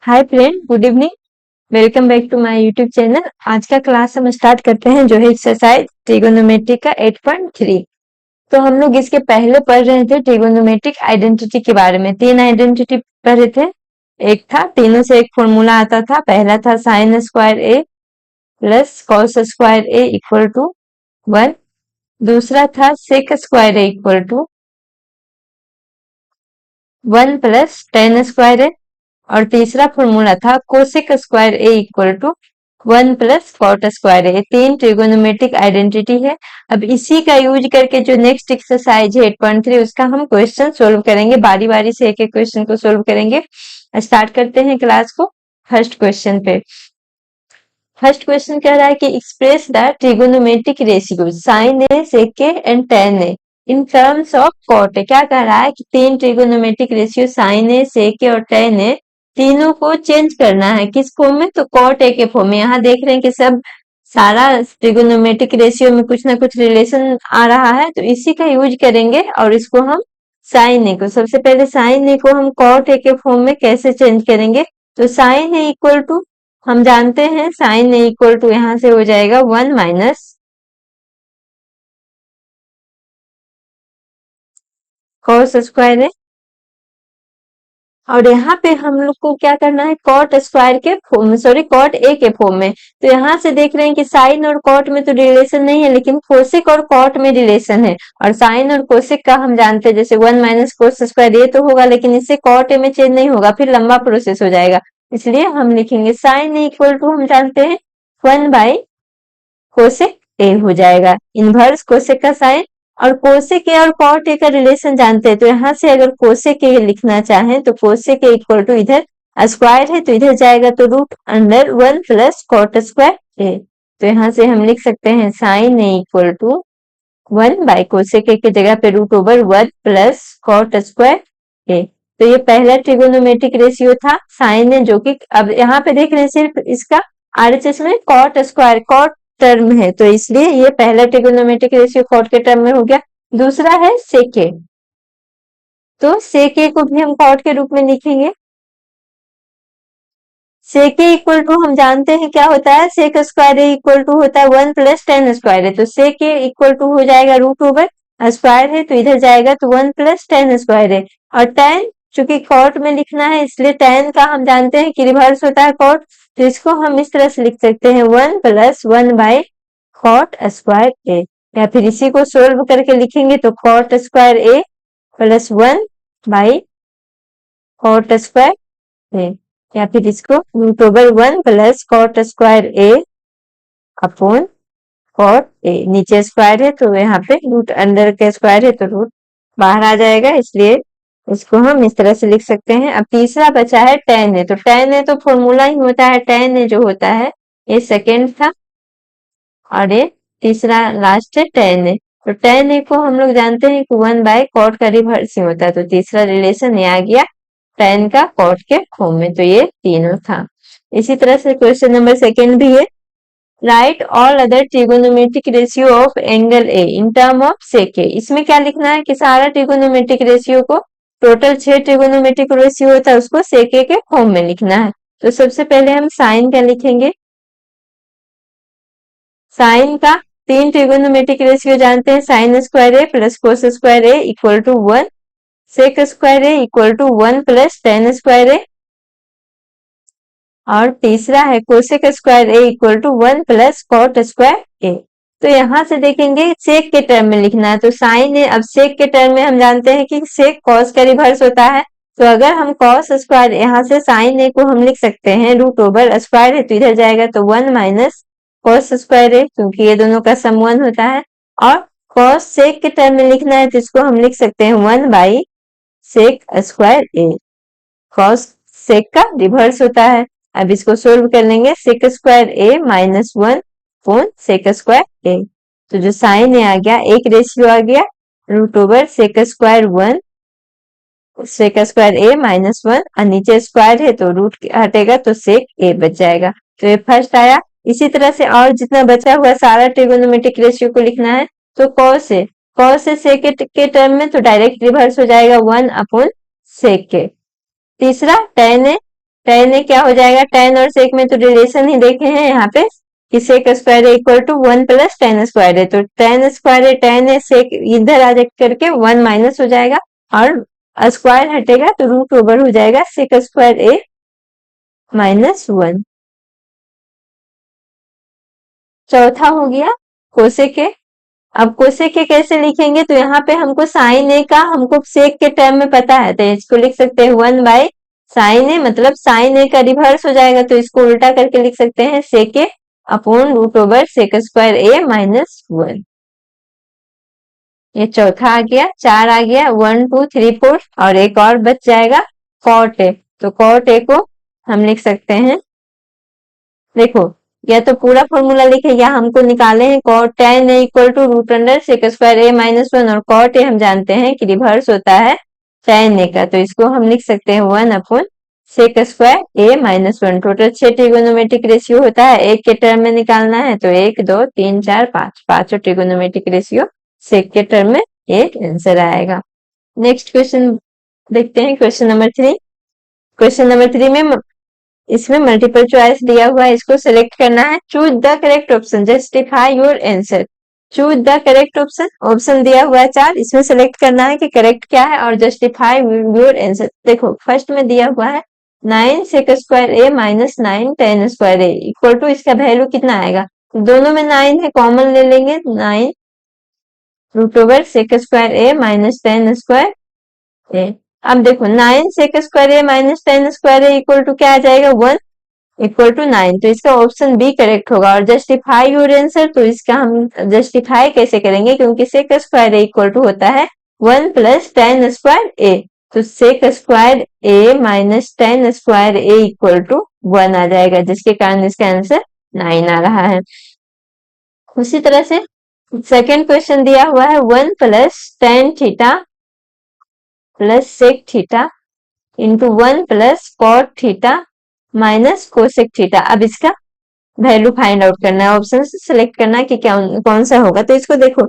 Hi friend, good evening. Welcome back to my YouTube channel. आज का class हम start करते हैं जो है एक्सरसाइज ट्रिगोनोमेट्री का 8.3। तो हम लोग इसके पहले पढ़ रहे थे ट्रिगोनोमेट्रिक आइडेंटिटी के बारे में। तीन आइडेंटिटी पढ़े थे। एक था, तीनों से एक फॉर्मूला आता था। पहला था sine square A plus cos square A equal to 1। दूसरा था sec square A equal to 1 plus tan square A. और तीसरा फॉर्मूला था cosec square A equal to 1 plus cot square A. तीन ट्रिगोनोमेट्रिक आइडेंटिटी है। अब इसी का यूज करके जो नेक्स्ट एक्सरसाइज है 8.3 उसका हम क्वेश्चन सोल्व करेंगे। बारी बारी से एक एक क्वेश्चन को सोल्व करेंगे। स्टार्ट करते हैं क्लास को फर्स्ट क्वेश्चन पे। फर्स्ट क्वेश्चन कह रहा है कि express the trigonometric ratio sine A sec A and tan A in terms of cot A. क्या कह रहा है कि तीन trigonometric ratio sine A sec A और टेन ए तीनों को चेंज करना है। किस फॉर्म में? तो कॉट ए के फॉर्म में। यहाँ देख रहे हैं कि सब सारा ट्रिगोनोमेट्रिक रेशियो में कुछ ना कुछ रिलेशन आ रहा है, तो इसी का यूज करेंगे। और इसको हम साइन ए को, सबसे पहले साइन ए को हम कॉट ए के फॉर्म में कैसे चेंज करेंगे? तो साइन ए इक्वल टू, हम जानते हैं साइन ए इक्वल टू यहां से हो जाएगा 1 माइनस कॉस स्क्वायर ए। और यहाँ पे हम लोग को क्या करना है? कॉट स्क्वायर के फॉर्म में, सॉरी कॉट ए के फॉर्म में। तो यहाँ से देख रहे हैं कि साइन और कॉट में तो रिलेशन नहीं है, लेकिन कोसेक और कॉट में रिलेशन है। और साइन और कोसेक का हम जानते हैं, जैसे 1 माइनस कोस स्क्वायर ये तो होगा, लेकिन इससे कॉट ए में चेंज नहीं होगा, फिर लंबा प्रोसेस हो जाएगा। इसलिए हम लिखेंगे साइन ए इक्वल टू, हम जानते हैं 1 बाई कोसेक ए हो जाएगा। इनवर्स कोसेक का साइन। और कोसेक ए और कॉट ए का रिलेशन जानते हैं, तो यहाँ से अगर कोसेक ए लिखना चाहें तो कोसेक ए इक्वल टू, इधर स्क्वायर है तो इधर जाएगा तो root under 1 plus cot square A. तो यहाँ से हम लिख सकते हैं sine A equal to 1 by cosec A की जगह पे root over 1 plus cot square A. तो ये पहला ट्रिगोनोमेट्रिक रेशियो था साइन ए, जो कि अब यहाँ पे देख रहे हैं सिर्फ इसका आरएचएस में कॉट स्क्वायर कॉट टर्म है, तो इसलिए ये पहला ट्रिगोनोमेट्रिक रेशियो कॉट के टर्म में हो गया। दूसरा है सेके, तो सेके को भी हम कॉट के रूप में लिखेंगे। सेके इक्वल टू, हम जानते हैं क्या होता है, sec square A equal to होता है 1 प्लस टेन स्क्वायर है। तो सेके इक्वल टू हो जाएगा रूट ओवर स्क्वायर है तो इधर जाएगा तो 1 प्लस टेन स्क्वायर है। और टेन चूंकि कॉट में लिखना है, इसलिए टेन का हम जानते हैं कि रिवर्स होता है कॉट, तो इसको हम इस तरह से लिख सकते हैं 1 plus 1 by cot square A. या फिर इसी को सोल्व करके लिखेंगे तो cot square A plus 1 by cot square A. या फिर इसको root over 1 plus cot square A upon cot A. नीचे स्क्वायर है तो यहाँ पे रूट अंडर के स्क्वायर है तो रूट बाहर आ जाएगा, इसलिए इसको हम इस तरह से लिख सकते हैं। अब तीसरा बचा है टेन ए। तो टेन ए तो फॉर्मूला ही होता है, टेन ए जो होता है ये सेकेंड था और ये तीसरा लास्ट है टेन ए। तो टेन ए को हम लोग जानते हैं कि 1 बाय कॉट का रिवर्स ही होता है, तो तीसरा रिलेशन ये आ गया टेन का कॉट के फॉर्म में। तो ये तीनों था। इसी तरह से क्वेश्चन नंबर सेकेंड भी है, right all other trigonometric ratio of angle A in term of sec A. इसमें क्या लिखना है कि सारा ट्रिगोनोमेट्रिक रेशियो को, टोटल 6 ट्रिगोनोमेट्रिक रेशियो होता है, उसको सेक ए के फॉर्म में लिखना है। तो सबसे पहले हम साइन का लिखेंगे। साइन का तीन ट्रिगोनोमेट्रिक रेशियो जानते हैं, sine square A plus cos square A equal to 1, sec square A equal to 1 plus tan square A, और तीसरा है cosec square A equal to 1 plus cot square A. तो यहां से देखेंगे सेक के टर्म में लिखना है, तो साइन है। अब सेक के टर्म में हम जानते हैं कि सेक कॉस का रिवर्स होता है, तो अगर हम कॉस स्क्वायर, यहाँ से साइन ए को हम लिख सकते हैं रूट ओवर स्क्वायर है तो इधर जाएगा तो 1 माइनस कॉस स्क्वायर ए, क्योंकि ये दोनों का सम 1 होता है। और कॉस सेक के टर्म में लिखना है तो इसको हम लिख सकते हैं 1 by sec square A. Cosec का रिवर्स होता है। अब इसको सोल्व कर लेंगे, sec square A minus 1 upon sec square A. तो जो साइन ए आ गया, एक रेशियो आ गया root over sec square 1 sec square A minus 1, और नीचे स्क्वायर है तो रूट हटेगा तो सेक ए बच जाएगा। तो ये फर्स्ट आया। इसी तरह से और जितना बचा हुआ सारा ट्रिगोनोमेट्रिक रेशियो को लिखना है, तो कॉस से सेक के टर्म में तो डायरेक्ट रिवर्स हो जाएगा 1 अपॉन सेक के। तीसरा टेन ए, tan ए क्या हो जाएगा, tan और sec में तो रिलेशन ही देखे हैं यहाँ पे कि sec square A equal to 1 plus tan square है, तो tan स्क्वायर है, tan है, sec इधर आ जा करके 1 माइनस हो जाएगा और स्क्वायर हटेगा तो रूट ओवर हो जाएगा sec स्क्वायर ए माइनस 1। चौथा हो गया कोसेक ए। अब कोसेक के कैसे लिखेंगे, तो यहाँ पे हमको साइन ए का हमको सेक के टर्म में पता है, तो इसको लिख सकते हैं 1 बाय साइन ए, मतलब साइन ए का रिवर्स हो जाएगा तो इसको उल्टा करके लिख सकते हैं sec A upon root over sec square A minus 1। ये चौथा आ गया, 4 आ गया, 1 2 3 4 और एक और बच जाएगा कॉट ए। तो कॉट ए को हम लिख सकते हैं, देखो या तो पूरा फॉर्मूला लिखे या हमको निकाले हैं cot tan A equal to root under sec square A minus 1 और कॉट ए हम जानते हैं कि रिवर्स होता है tan ए का, तो इसको हम लिख सकते हैं 1 upon sec square A minus 1। Total 6 trigonometric ratio होता है, एक के टर्म में निकालना है तो 1 2 3 4 5 पांचों ट्रिगोनोमेट्रिक रेशियो सेक के टर्म में एक आंसर आएगा। नेक्स्ट क्वेश्चन देखते हैं, क्वेश्चन नंबर 3। क्वेश्चन नंबर 3 में इसमें मल्टीपल चॉइस दिया हुआ है, इसको सिलेक्ट करना है। Choose the correct option, justify your answer. Choose the correct option, option दिया हुआ है 4, इसमें सिलेक्ट करना है कि करेक्ट क्या है और जस्टिफाई योर आंसर। देखो फर्स्ट में दिया हुआ है 9 sec square A minus 9 tan square A equal to, इसका वैल्यू कितना आएगा, दोनों में 9 है, कॉमन ले लेंगे 9 root over sec square A minus tan square A. अब देखो 9 sec square A minus tan square A equal to क्या आ जाएगा 1 इक्वल टू 9, तो इसका ऑप्शन बी करेक्ट होगा। और जस्टिफाई योर आंसर, तो इसका हम जस्टिफाई कैसे करेंगे, क्योंकि sec square A equal to होता है 1 प्लस tan स्क्वायर ए, तो sec square A minus tan square A equal to 1 आ जाएगा, जिसके कारण इसका आंसर 9 आ रहा है। उसी तरह से सेकेंड क्वेश्चन दिया हुआ है 1 plus tan theta plus sec theta into 1 plus cot theta minus cosec theta. अब इसका वैल्यू फाइंड आउट करना है, ऑप्शन से सिलेक्ट करना है कि क्या कौन सा होगा। तो इसको देखो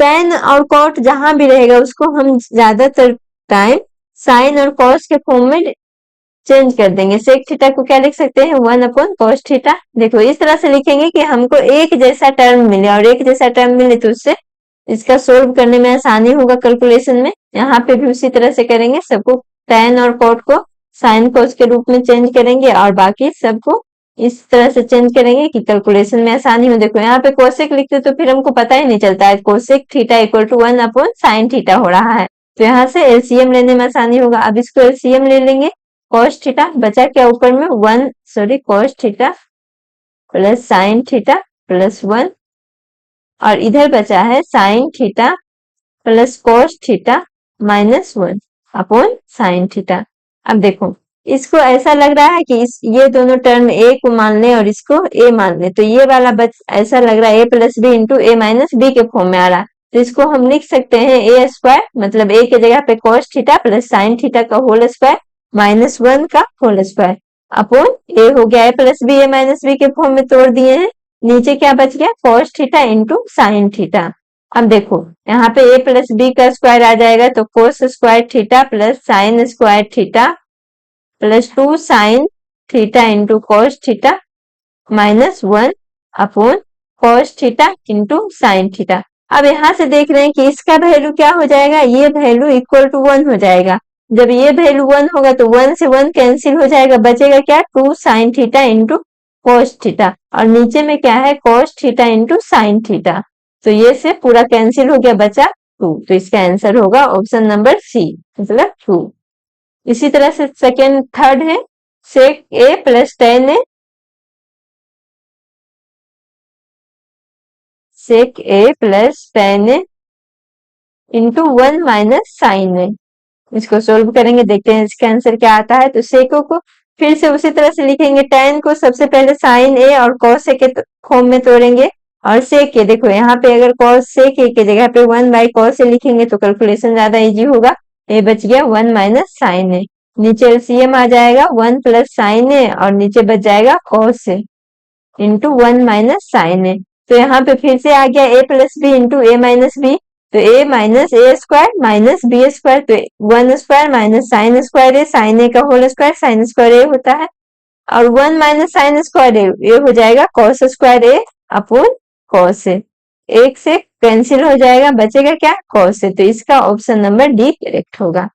tan और कॉट जहां भी रहेगा उसको हम ज्यादातर टाइम साइन और कॉस के फॉर्म में चेंज कर देंगे। सेक थीटा को क्या लिख सकते हैं 1 अपॉन कॉस थीटा। देखो इस तरह से लिखेंगे कि हमको एक जैसा टर्म मिले, और एक जैसा टर्म मिले तो उससे इसका सोल्व करने में आसानी होगा कैलकुलेशन में। यहाँ पे भी उसी तरह से करेंगे, सबको tan और कॉट को साइन कॉस के रूप में चेंज करेंगे और बाकी सबको इस तरह से चेंज करेंगे कि कैलकुलेशन में आसानी हो। देखो यहाँ पे कोसेक लिखते तो फिर हमको पता ही नहीं चलता है, cosec theta equal to 1 upon sine theta हो रहा है, तो यहाँ से एलसीएम लेने में आसानी होगा। अब इसको एलसीएम ले लेंगे, कॉस थीटा बचा क्या ऊपर में 1 sorry cos theta plus sine theta plus 1, और इधर बचा है sine theta plus cos theta minus 1 upon sine theta. अब देखो इसको ऐसा लग रहा है कि ये दोनों टर्म ए को मान ले और इसको ए मान ले, तो ये वाला ऐसा लग रहा है ए plus B into A minus B के फॉर्म में आ रहा है, तो इसको हम लिख सकते हैं ए स्क्वायर, मतलब ए के जगह पे cos theta plus sign theta का होल स्क्वायर माइनस 1 का होल स्क्वायर अपॉन ए हो गया A plus B A minus B के फॉर्म में तोड़ दिए हैं। नीचे क्या बच गया cos theta into sine theta. अब देखो यहाँ पे ए प्लस बी का स्क्वायर आ जाएगा, तो cos square theta plus sine square theta plus 2 sine theta into cos theta minus 1 upon cos theta into sine theta. अब यहाँ से देख रहे हैं कि इसका वैल्यू क्या हो जाएगा, ये वैल्यू इक्वल टू 1 हो जाएगा। जब ये वैल्यू 1 होगा तो 1 से 1 कैंसिल हो जाएगा, बचेगा क्या 2 sine theta into cos theta, और नीचे में क्या है cos theta into sine theta, तो ये से पूरा कैंसिल हो गया, बचा 2, तो इसका आंसर होगा ऑप्शन नंबर सी, मतलब 2। इसी तरह से सेकेंड थर्ड है सेक A plus tan A, sec A plus tan A into 1 minus sine ए। इसको सोल्व करेंगे, देखते हैं इसका आंसर क्या आता है। तो सेको को फिर से उसी तरह से लिखेंगे, tan को सबसे पहले साइन ए और कॉस ए के फॉर्म में तोड़ेंगे, और सेक ए देखो यहाँ पे अगर कॉस सेक ए के जगह पे 1 बाई कॉस ए लिखेंगे तो कैलकुलेशन ज्यादा इजी होगा। ए बच गया 1 माइनस साइन ए, नीचे एलसीएम आ जाएगा 1 प्लस साइन ए और नीचे बच जाएगा cos A into 1 minus sine A. तो यहाँ पे फिर से आ गया A plus B into A minus B, तो a minus A square minus B square, तो 1 square minus sine square A, sine A का whole square sine square A होता है, और 1 माइनस साइन स्क्वायर ए, ये हो जाएगा cos square A upon cos ए, एक से कैंसिल हो जाएगा, बचेगा क्या कॉस ए, तो इसका ऑप्शन नंबर डी करेक्ट होगा।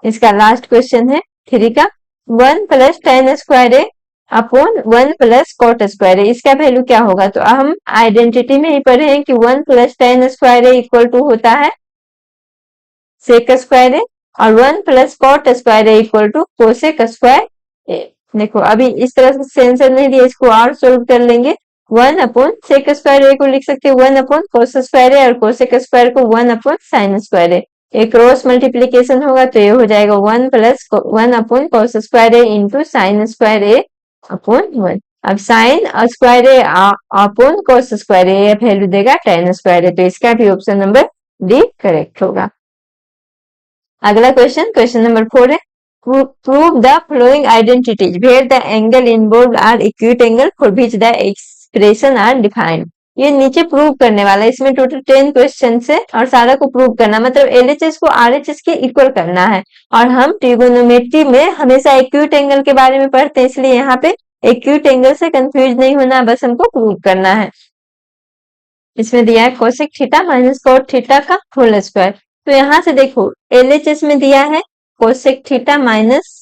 इसका लास्ट क्वेश्चन है 3 का, 1 plus tan square A upon 1 plus cot square A, इसका वैल्यू क्या होगा। तो हम आइडेंटिटी में ही पढ़े हैं कि 1 plus tan square A equal to होता है सेक स्क्वायर ए, और 1 plus cot square A equal to cosec square A. देखो अभी इस तरह से आंसर नहीं दिया, इसको और सोल्व कर लेंगे। 1 अपॉन सेक स्क्वायर ए को लिख सकते हैं 1 अपॉन कोस स्क्वायर ए, और कोसेक स्क्वायर को 1 अपॉन साइन स्क्वायर ए, एक क्रॉस मल्टीप्लीकेशन होगा तो ये हो जाएगा 1 plus 1 upon cos square A into sign square A upon 1। अब sign square A upon cos square A value देगा टेन स्क्वायर ए, तो इसका भी ऑप्शन नंबर डी करेक्ट होगा। अगला क्वेश्चन नंबर 4 है, prove the following identities where the angle involved are acute angle for which the expression are defined. ये नीचे prove करने वाला है, इसमें टोटल 10 क्वेश्चन है और सारा को प्रूव करना, मतलब एलएचएस को आरएचएस के इक्वल करना है। और हम ट्रिगोनोमेट्री में हमेशा एक्यूट एंगल के बारे में पढ़ते हैं, इसलिए यहाँ पे एक्यूट एंगल से कंफ्यूज नहीं होना, बस हमको प्रूव करना है। इसमें दिया है cosec theta minus cot theta का होल स्क्वायर, तो यहां से देखो एलएचएस में दिया है cosec theta minus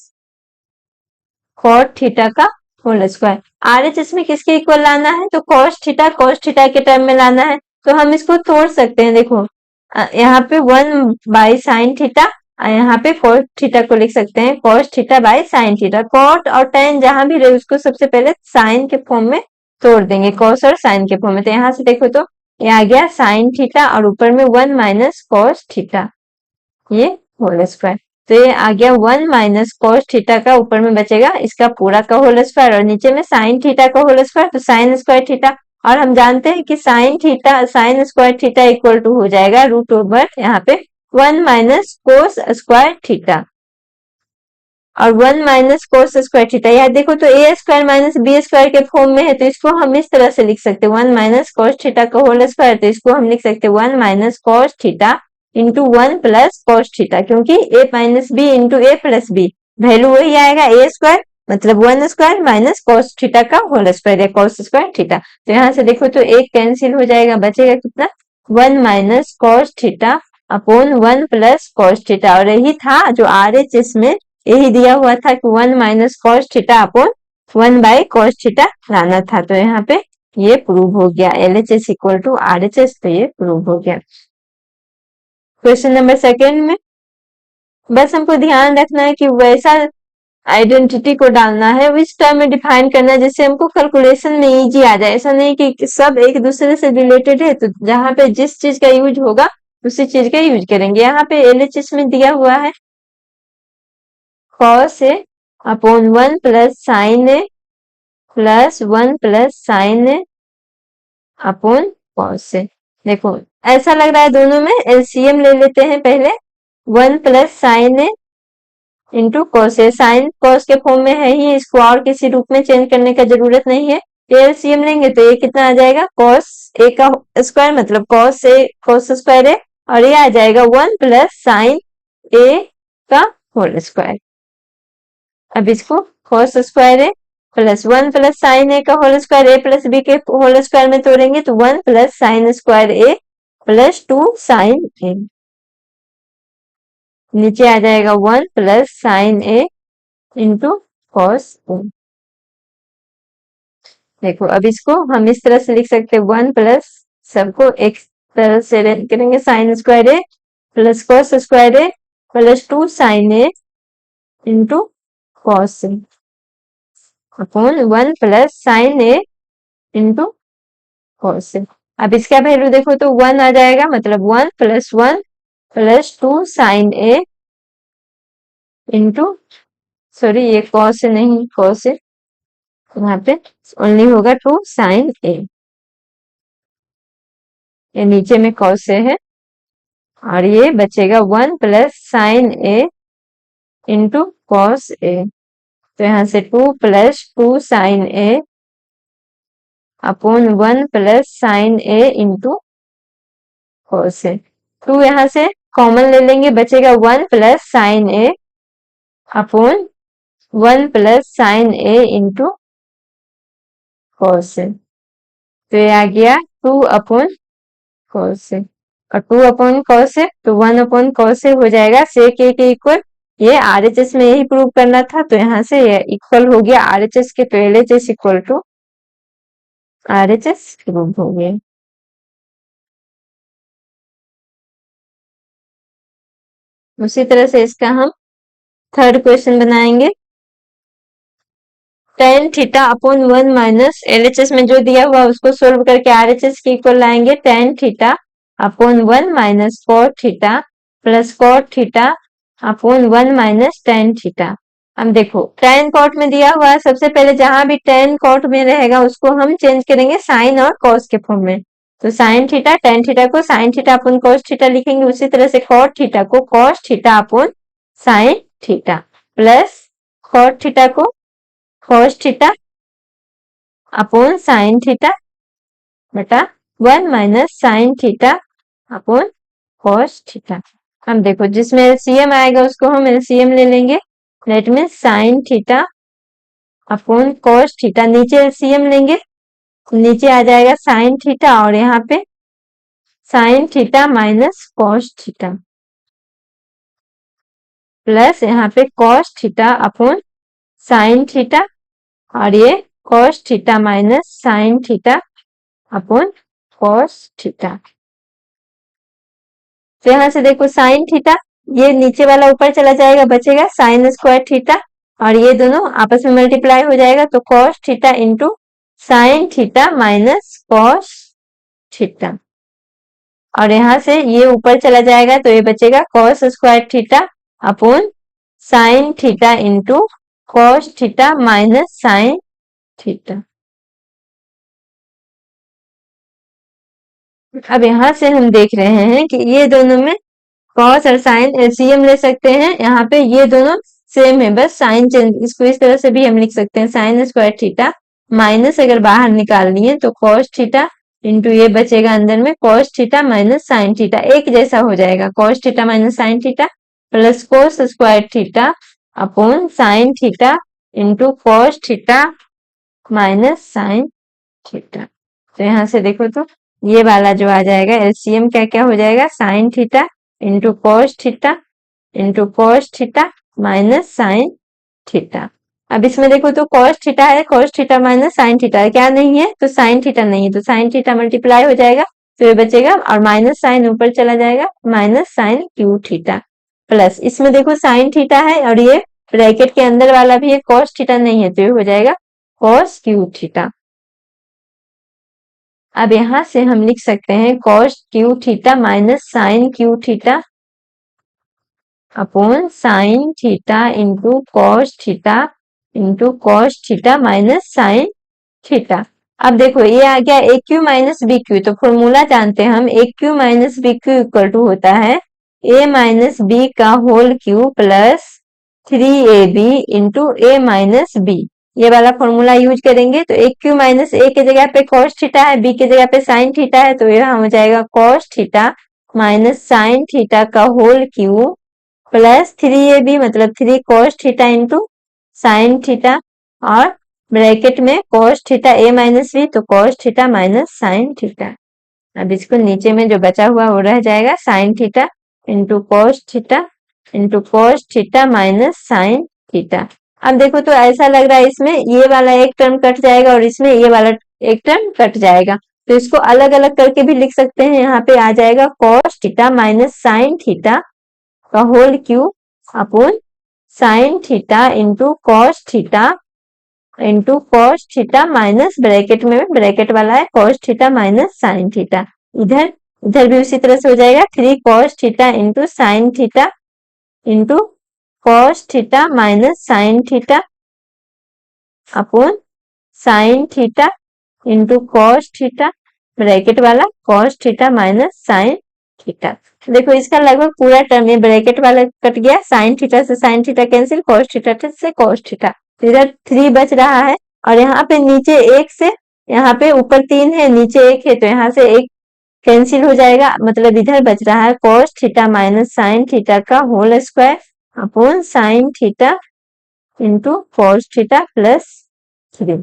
cot theta का होल स्क्वायर, आरएचएस में किसके इक्वल लाना है, तो कॉस थीटा के टर्म में लाना है, तो हम इसको तोड़ सकते हैं। देखो यहाँ पे 1 बाई साइन थीटा, यहाँ पे कॉट थीटा को लिख सकते हैं cos theta by sine theta, cot और टेन जहां भी रहे उसको सबसे पहले साइन के फॉर्म में तोड़ देंगे, कॉस और साइन के फॉर्म में, तो यहाँ से देखो तो ये आ गया साइन थीटा और ऊपर में 1 माइनस कॉस थीटा, ये होल स्क्वायर, तो ये आ गया 1 माइनस कॉस थीटा का, ऊपर में बचेगा इसका पूरा का होल स्क्वायर, और नीचे में साइन थीटा का होल स्क्वायर, तो साइन स्क्वायर थीटा, और हम जानते हैं कि sine square theta equal to हो जाएगा रूट ओवर यहाँ पे 1 माइनस कोस स्क्वायर थीटा, और 1 माइनस कोस स्क्वायर थीटा, यहाँ देखो तो ए स्क्वायर माइनस बी स्क्वायर के फॉर्म में है, तो इसको हम इस तरह से लिख सकते हैं 1 माइनस कॉस थीटा का होल स्क्वायर, तो इसको हम लिख सकते हैं 1 minus cos theta into 1 plus cos theta, क्योंकि ए minus B into A plus B value वही आएगा ए स्क्वायर, मतलब 1 स्क्वायर माइनस कॉस थीटा का होल स्क्वायर या कॉस स्क्वायर थीटा, तो यहाँ से देखो तो एक कैंसिल हो जाएगा, बचेगा कितना 1 minus cos theta upon 1 plus cos theta, और यही था जो आरएचएस में यही दिया हुआ था कि 1 minus cos theta upon 1 by cos theta लाना था, तो यहाँ पे ये प्रूव हो गया एलएचएस इक्वल टू आरएचएस, तो ये प्रूव हो गया। क्वेश्चन नंबर 2 में बस हमको ध्यान रखना है कि वैसा आइडेंटिटी को डालना है, इस टर्म में डिफाइन करना है जिससे हमको कैलकुलेशन में इजी आ जाए, ऐसा नहीं कि सब एक दूसरे से रिलेटेड है, तो जहां पे जिस चीज का यूज होगा उसी चीज का यूज करेंगे। यहाँ पे एलएचएस में दिया हुआ है cos A upon 1 plus sine A plus 1 plus sine A upon cos A. देखो ऐसा लग रहा है दोनों में, एलसीएम ले लेते हैं पहले, 1 plus sine A into cos A, sign cos के फॉर्म में है ही, इसको और किसी रूप में चेंज करने का जरूरत नहीं है, एलसीएम लेंगे तो ये कितना आ जाएगा कॉस ए का स्क्वायर, मतलब कॉस ए कॉस स्क्वायर है, और ये आ जाएगा 1 प्लस साइन ए का होल स्क्वायर। अब इसको cos square A plus 1 plus sine A का whole square A plus B के होल स्क्वायर में तोड़ेंगे तो 1 plus sine square A plus 2 sine A, नीचे आ जाएगा 1 plus sine A into cos A. देखो अब इसको हम इस तरह से लिख सकते हैं 1 प्लस, सबको एक तरह से अरेंज करेंगे, sign square A plus cos square A plus 2 sine A into cos A upon 1 plus sine A into cos A. अब इसका वैल्यू देखो तो 1 आ जाएगा, मतलब 1 plus 2 sine A into, sorry ये कॉस नहीं कॉस ए, यहाँ पे ओनली होगा 2 साइन ए, ये नीचे में कॉस ए है, और ये बचेगा 1 plus sine A into cos A, तो यहाँ से 2 plus 2 sine A upon 1 plus sine A into cos ए। 2 यहाँ से कॉमन ले लेंगे, बचेगा 1 plus sine A upon 1 plus sine A into cos A. तो ये आ गया 2 अपॉन कॉस ए, और 2 अपॉन कॉस ए तो 1 अपॉन कॉस ए हो जाएगा सेक ए के इक्वल। ये आरएचएस में यही प्रूव करना था, तो यहाँ से ये इक्वल हो गया आरएचएस के, तो LHS equal to RHS prove हो गया। उसी तरह से इसका हम थर्ड क्वेश्चन बनाएंगे। tan theta upon 1 minus LHS में जो दिया हुआ उसको सोल्व करके आरएचएस के इक्वल लाएंगे। tan theta upon 1 minus cot theta plus cot theta upon 1 minus tan theta. अब देखो tan cot में दिया हुआ है, सबसे पहले जहां भी tan cot में रहेगा उसको हम चेंज करेंगे साइन और cos के फॉर्म में। तो साइन थीटा tan थीटा को sine theta upon cos theta लिखेंगे। उसी तरह से cot थीटा को cos theta upon sine theta plus cot theta को cos theta upon sine theta बटा 1 minus sine theta upon cos theta. हम देखो जिसमें एलसीएम आएगा उसको हम एलसीएम ले लेंगे। That mean sine theta upon cos theta, नीचे एलसीएम लेंगे नीचे आ जाएगा साइन थीटा और यहाँ पे sign theta minus cos theta plus यहाँ पे cos theta upon sine theta और ये cos theta minus sine theta upon cos theta. तो यहाँ से देखो साइन थीटा, ये नीचे वाला ऊपर चला जाएगा, बचेगा साइन स्क्वायर थीटा और ये दोनों आपस में मल्टीप्लाई हो जाएगा, तो cos theta into sine theta minus cos theta और यहाँ से ये ऊपर चला जाएगा तो ये बचेगा cos square theta upon sine theta into cos theta minus sine theta. अब यहाँ से हम देख रहे हैं कि ये दोनों में cos और साइन एलसीएम ले सकते हैं। यहाँ पे ये दोनों सेम है, बस साइन चेंज, इसको इस तरह से भी हम लिख सकते हैं साइन स्क्वायर थीटा माइनस अगर बाहर निकालनी है तो cos थीटा इंटू ये बचेगा अंदर में cos theta minus sine theta, एक जैसा हो जाएगा cos theta minus sine theta plus cos square theta upon sine theta into cos theta minus sine theta. तो यहाँ से देखो तो ये वाला जो आ जाएगा एलसीएम क्या क्या हो जाएगा sign theta into cos theta minus sine theta. अब इसमें देखो तो cos थीटा है, cos theta minus sine theta क्या नहीं है, तो साइन थीटा नहीं है, तो साइन थीटा मल्टीप्लाई हो जाएगा तो ये बचेगा और माइनस साइन ऊपर चला जाएगा minus sine cube theta plus इसमें देखो साइन थीटा है और ये ब्रैकेट के अंदर वाला भी है cos थीटा नहीं है, तो ये हो जाएगा cos क्यू थीटा। अब यहां से हम लिख सकते हैं cos cube theta minus sine cube theta upon sine theta into cos theta into cos theta minus sine theta. अब देखो ये आ गया A cube minus B cube, तो फॉर्मूला जानते हैं हम A cube minus B cube equal to होता है ए माइनस बी का whole cube plus 3ab into A minus B. ये वाला फॉर्मूला यूज करेंगे तो ए क्यू माइनस ए के जगह पे cos थीटा है, बी के जगह पे साइन थीटा है, तो ये हो जाएगा cos theta minus sine theta का होल क्यू प्लस 3ab मतलब 3 cos theta into sine theta और ब्रैकेट में cos theta a minus B, तो cos theta minus sine theta. अब इसको नीचे में जो बचा हुआ वो रह जाएगा sign theta into cos theta minus sine theta. अब देखो तो ऐसा लग रहा है इसमें ये वाला एक टर्म कट जाएगा और इसमें ये वाला एक टर्म कट जाएगा, तो इसको अलग अलग करके भी लिख सकते हैं। यहाँ पे आ जाएगा cos theta minus sine theta का whole cube upon sine theta into cos theta minus bracket में ब्रैकेट वाला है cos theta minus sine theta. इधर इधर भी उसी तरह से हो जाएगा 3 cos theta into sine theta into cos theta minus sine theta upon sine theta into cos theta bracket वाला cos theta minus sine theta. देखो इसका लगभग पूरा टर्म ये ब्रैकेट वाला कट गया, साइन थीटा से sine theta cancel, cos theta से cos थीटा, इधर 3 बच रहा है और यहाँ पे नीचे 1 से यहाँ पे ऊपर 3 है नीचे 1 है, तो यहाँ से 1 कैंसिल हो जाएगा, मतलब इधर बच रहा है cos theta minus sine theta का whole square upon sine theta into cos theta plus 3।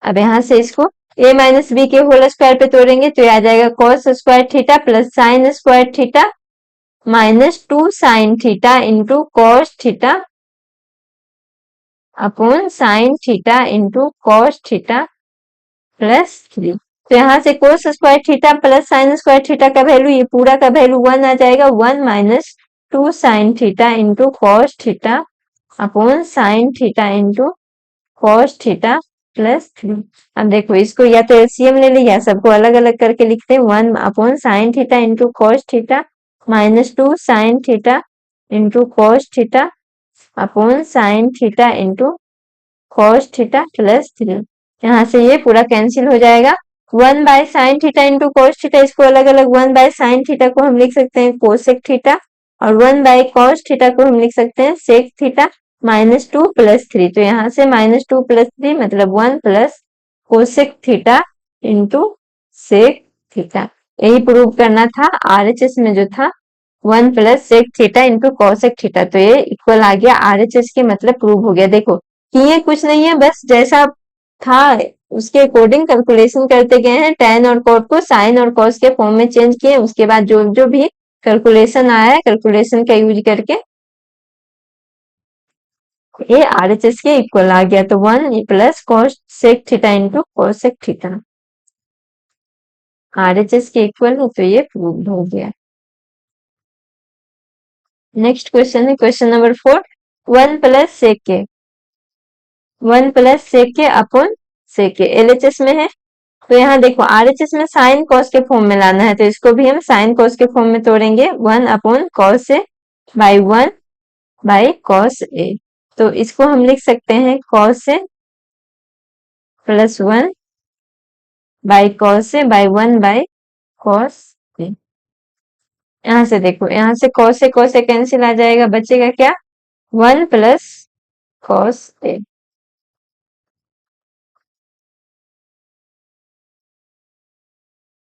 अब यहाँ से इसको a माइनस बी के होल स्क्वायर पे तोड़ेंगे तो ये आ जाएगा cos square theta plus sine square theta minus 2 sine theta into cos theta upon sine theta into cos theta plus 3। तो यहाँ से cos square theta plus sine square theta का वैल्यू, ये पूरा का वैल्यू 1 आ जाएगा, 1 minus 2 sine theta into cos theta upon sine theta into cos theta plus 3। अब देखो इसको या तो एलसीएम ले ले या सबको अलग अलग करके लिखते हैं, 1 upon sine theta into cos theta minus 2 sine theta into cos theta upon sine theta into cos theta plus 3। यहाँ से ये पूरा कैंसिल हो जाएगा, 1 by sign theta into cos theta, इसको अलग अलग 1 बाय साइन थीटा को हम लिख सकते हैं कोसेक थीटा और 1 बाय cos थीटा को हम लिख सकते हैं सेक थीटा माइनस 2 प्लस 3। तो यहाँ से माइनस 2 प्लस 3 मतलब 1 plus cosec theta into sec theta. यही प्रूव करना था आरएचएस में जो था 1 plus sec theta into cosec theta, तो ये इक्वल आ गया आरएचएस के, मतलब प्रूव हो गया। देखो किए कुछ नहीं है, बस जैसा था उसके अकॉर्डिंग कैलकुलेशन करते गए हैं, tan और cot को sin और cos के फॉर्म में चेंज किए, उसके बाद जो जो भी कैलकुलेशन आया है कैलकुलेशन का यूज करके ये आरएचएस के इक्वल आ गया। तो 1 plus cos sec theta into cosec theta RHS के इक्वल है, तो ये प्रूव हो गया। नेक्स्ट क्वेश्चन है क्वेश्चन नंबर 4, 1 प्लस सेक के 1 प्लस सेक के अपॉन सेक के एलएचएस में है। तो यहाँ देखो आरएचएस में साइन कॉस के फॉर्म में लाना है, तो इसको भी हम साइन कॉस के फॉर्म में तोड़ेंगे, 1 upon cos A by 1 by cos A. तो इसको हम लिख सकते हैं cos A plus 1 by cos A by 1 by cos A. यहाँ से देखो, यहाँ से कॉस ए कैंसिल आ जाएगा, बचेगा क्या 1 प्लस कॉस ए।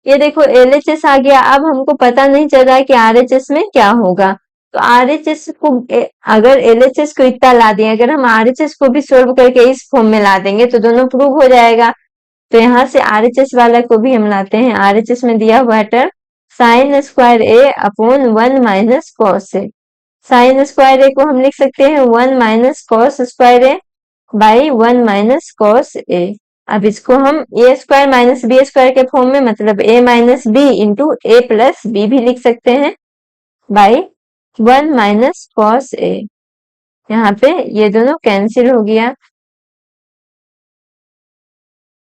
ये देखो एलएचएस आ गया। अब हमको पता नहीं चल रहा है कि आरएचएस में क्या होगा, तो आरएचएस को अगर एलएचएस को इतना ला दें, अगर हम आरएचएस को भी सोल्व करके इस फॉर्म में ला देंगे तो दोनों प्रूव हो जाएगा। तो यहाँ से आरएचएस वाला को भी हम लाते हैं। आरएचएस में दिया हुआ term sine square A upon 1 minus cos A. Sine square A को हम लिख सकते हैं 1 minus cos square A by 1 minus cos A. अब इसको हम A square minus B square के फॉर्म में, मतलब A minus B into A plus B भी लिख सकते हैं बाई 1 माइनस कॉस ए। यहाँ पे ये दोनों कैंसिल हो गया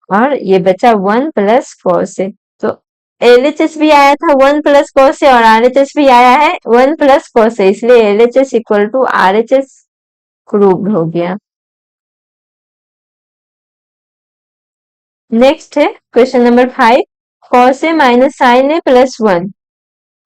और ये बचा 1 प्लस कॉस ए। तो एलएचएस भी आया था 1 प्लस कॉस ए और आरएचएस भी आया है 1 प्लस कॉस ए, इसलिए LHS equal to RHS proved हो गया। नेक्स्ट है question number 5, cos A minus sine A plus 1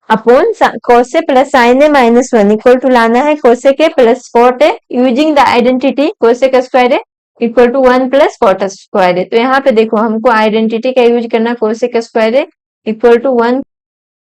upon cos A plus sin A minus 1 equal to लाना है cosec A plus cot A using the identity cosec square A equal to 1 plus cot square A. तो यहाँ पे देखो हमको identity का use करना cosec square A equal to 1।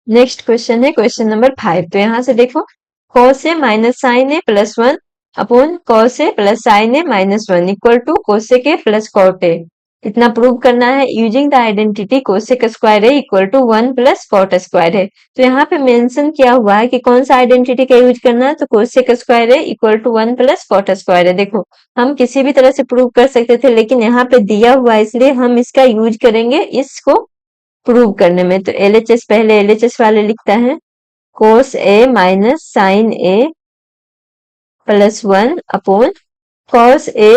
Next question है क्वेश्चन नंबर 5, तो यहाँ से देखो cos A minus sine A plus 1 upon cos A plus sin A minus 1 equal to cosec A plus cot A. इतना prove करना है using the identity cosec square A equal to 1 plus cot square है। तो यहाँ पे mention किया हुआ है कि कौन सा आइडेंटिटी का यूज करना है, तो cosec square A equal to 1 plus cot square है। देखो हम किसी भी तरह से प्रूव कर सकते थे, लेकिन यहाँ पे दिया हुआ है इसलिए हम इसका यूज करेंगे इसको प्रूव करने में। तो एलएचएस पहले एलएचएस वाले लिखता है cos A minus sine A plus 1 upon cos A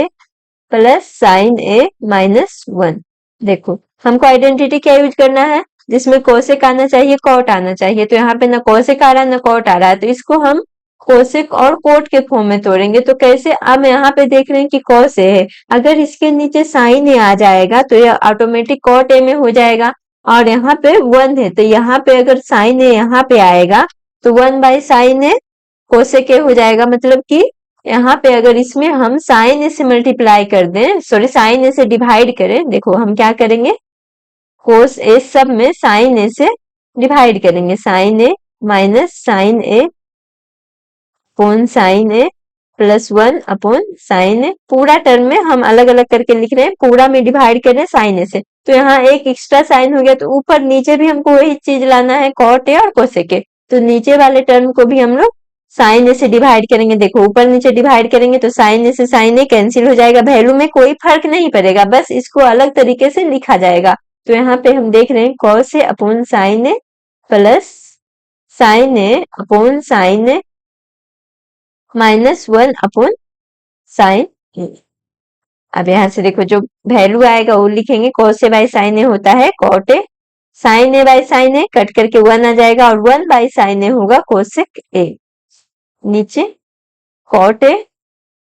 plus sine A minus 1। देखो हमको आइडेंटिटी क्या यूज करना है, जिसमें कोसेक आना चाहिए कॉट आना चाहिए, तो यहाँ पे ना कोसेक आ रहा है ना कॉट आ रहा है, तो इसको हम कोसेक और कोट के फॉर्म में तोड़ेंगे। तो कैसे, अब यहाँ पे देख रहे हैं कि कॉस ए है, अगर इसके नीचे साइन ए आ जाएगा तो यह ऑटोमेटिक कॉट ए में हो जाएगा, और यहाँ पे 1 है तो यहाँ पे अगर साइन ए यहाँ पे आएगा तो 1 बाई साइन ए कोसेक ए हो जाएगा। मतलब कि यहाँ पे अगर इसमें हम साइन ए से मल्टीप्लाई कर दें, सॉरी साइन ए से डिवाइड करें, देखो हम क्या करेंगे कोस ए सब में साइन ए से डिवाइड करेंगे, sign A minus sine A upon sine A plus 1 upon sine ए। पूरा टर्म में हम अलग अलग करके लिख रहे हैं, पूरा में डिवाइड कर रहे हैं साइन ए से, तो यहाँ एक एक्स्ट्रा साइन हो गया, तो ऊपर नीचे भी हमको वही चीज लाना है, कॉट ए और कोसेक ए। तो नीचे वाले टर्म को भी हम लोग साइन ए से डिवाइड करेंगे। देखो ऊपर नीचे डिवाइड करेंगे तो साइन ए से साइन ए कैंसिल हो जाएगा, वैल्यू में कोई फर्क नहीं पड़ेगा, बस इसको अलग तरीके से लिखा जाएगा। तो यहाँ पे हम देख रहे हैं cos A upon sine A plus sine A upon sine A minus 1 upon sine A. अब यहाँ से देखो जो वैल्यू आएगा वो लिखेंगे, cos A by sine A होता है cot A, sine A by sine A cut करके 1 आ जाएगा और 1 बाई साइन ए होगा कोसेक ए। नीचे cot A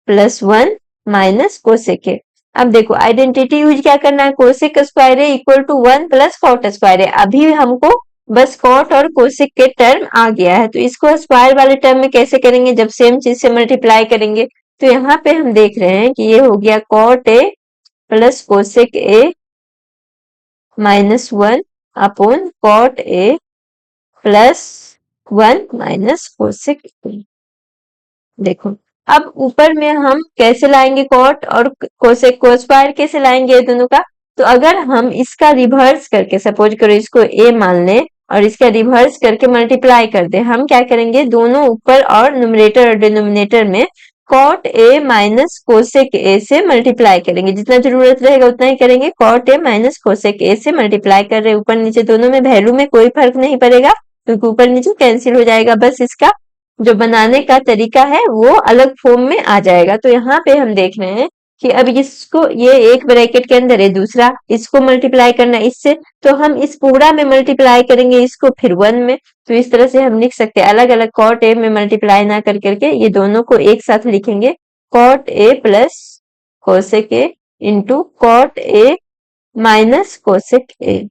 plus 1 minus cosec A. अब देखो आइडेंटिटी यूज क्या करना है, cosec square A equal to 1 plus cot square A. अभी हमको बस कॉट और कोसेक के टर्म आ गया है, तो इसको स्क्वायर वाले टर्म में कैसे करेंगे, जब सेम चीज से मल्टीप्लाई करेंगे। तो यहाँ पे हम देख रहे हैं कि ये हो गया cot A plus cosec A minus 1 upon cot A plus 1 minus cosec A. देखो अब ऊपर में हम कैसे लाएंगे कॉट और कोसेक को, स्क्वायर कैसे लाएंगे ये दोनों का। तो अगर हम इसका रिवर्स करके, सपोज करो इसको ए मान लें और इसका रिवर्स करके मल्टीप्लाई कर दे, हम क्या करेंगे दोनों ऊपर और न्यूमरेटर और डिनोमिनेटर में cot A minus cosec A से मल्टीप्लाई करेंगे, जितना जरूरत रहेगा उतना ही करेंगे। Cot A minus cosec A से मल्टीप्लाई कर रहे हैं, ऊपर नीचे दोनों में वैल्यू में कोई फर्क नहीं पड़ेगा क्योंकि ऊपर नीचे कैंसिल हो जाएगा, बस इसका जो बनाने का तरीका है वो अलग फॉर्म में आ जाएगा। तो यहाँ पे हम देख रहे हैं कि अब इसको, ये एक ब्रैकेट के अंदर है, दूसरा इसको मल्टीप्लाई करना इससे, तो हम इस पूरा में मल्टीप्लाई करेंगे इसको फिर 1 में। तो इस तरह से हम लिख सकते हैं, अलग अलग कॉट ए में मल्टीप्लाई ना कर करके ये दोनों को एक साथ लिखेंगे, cot A plus cosec A into cot A minus cosec A.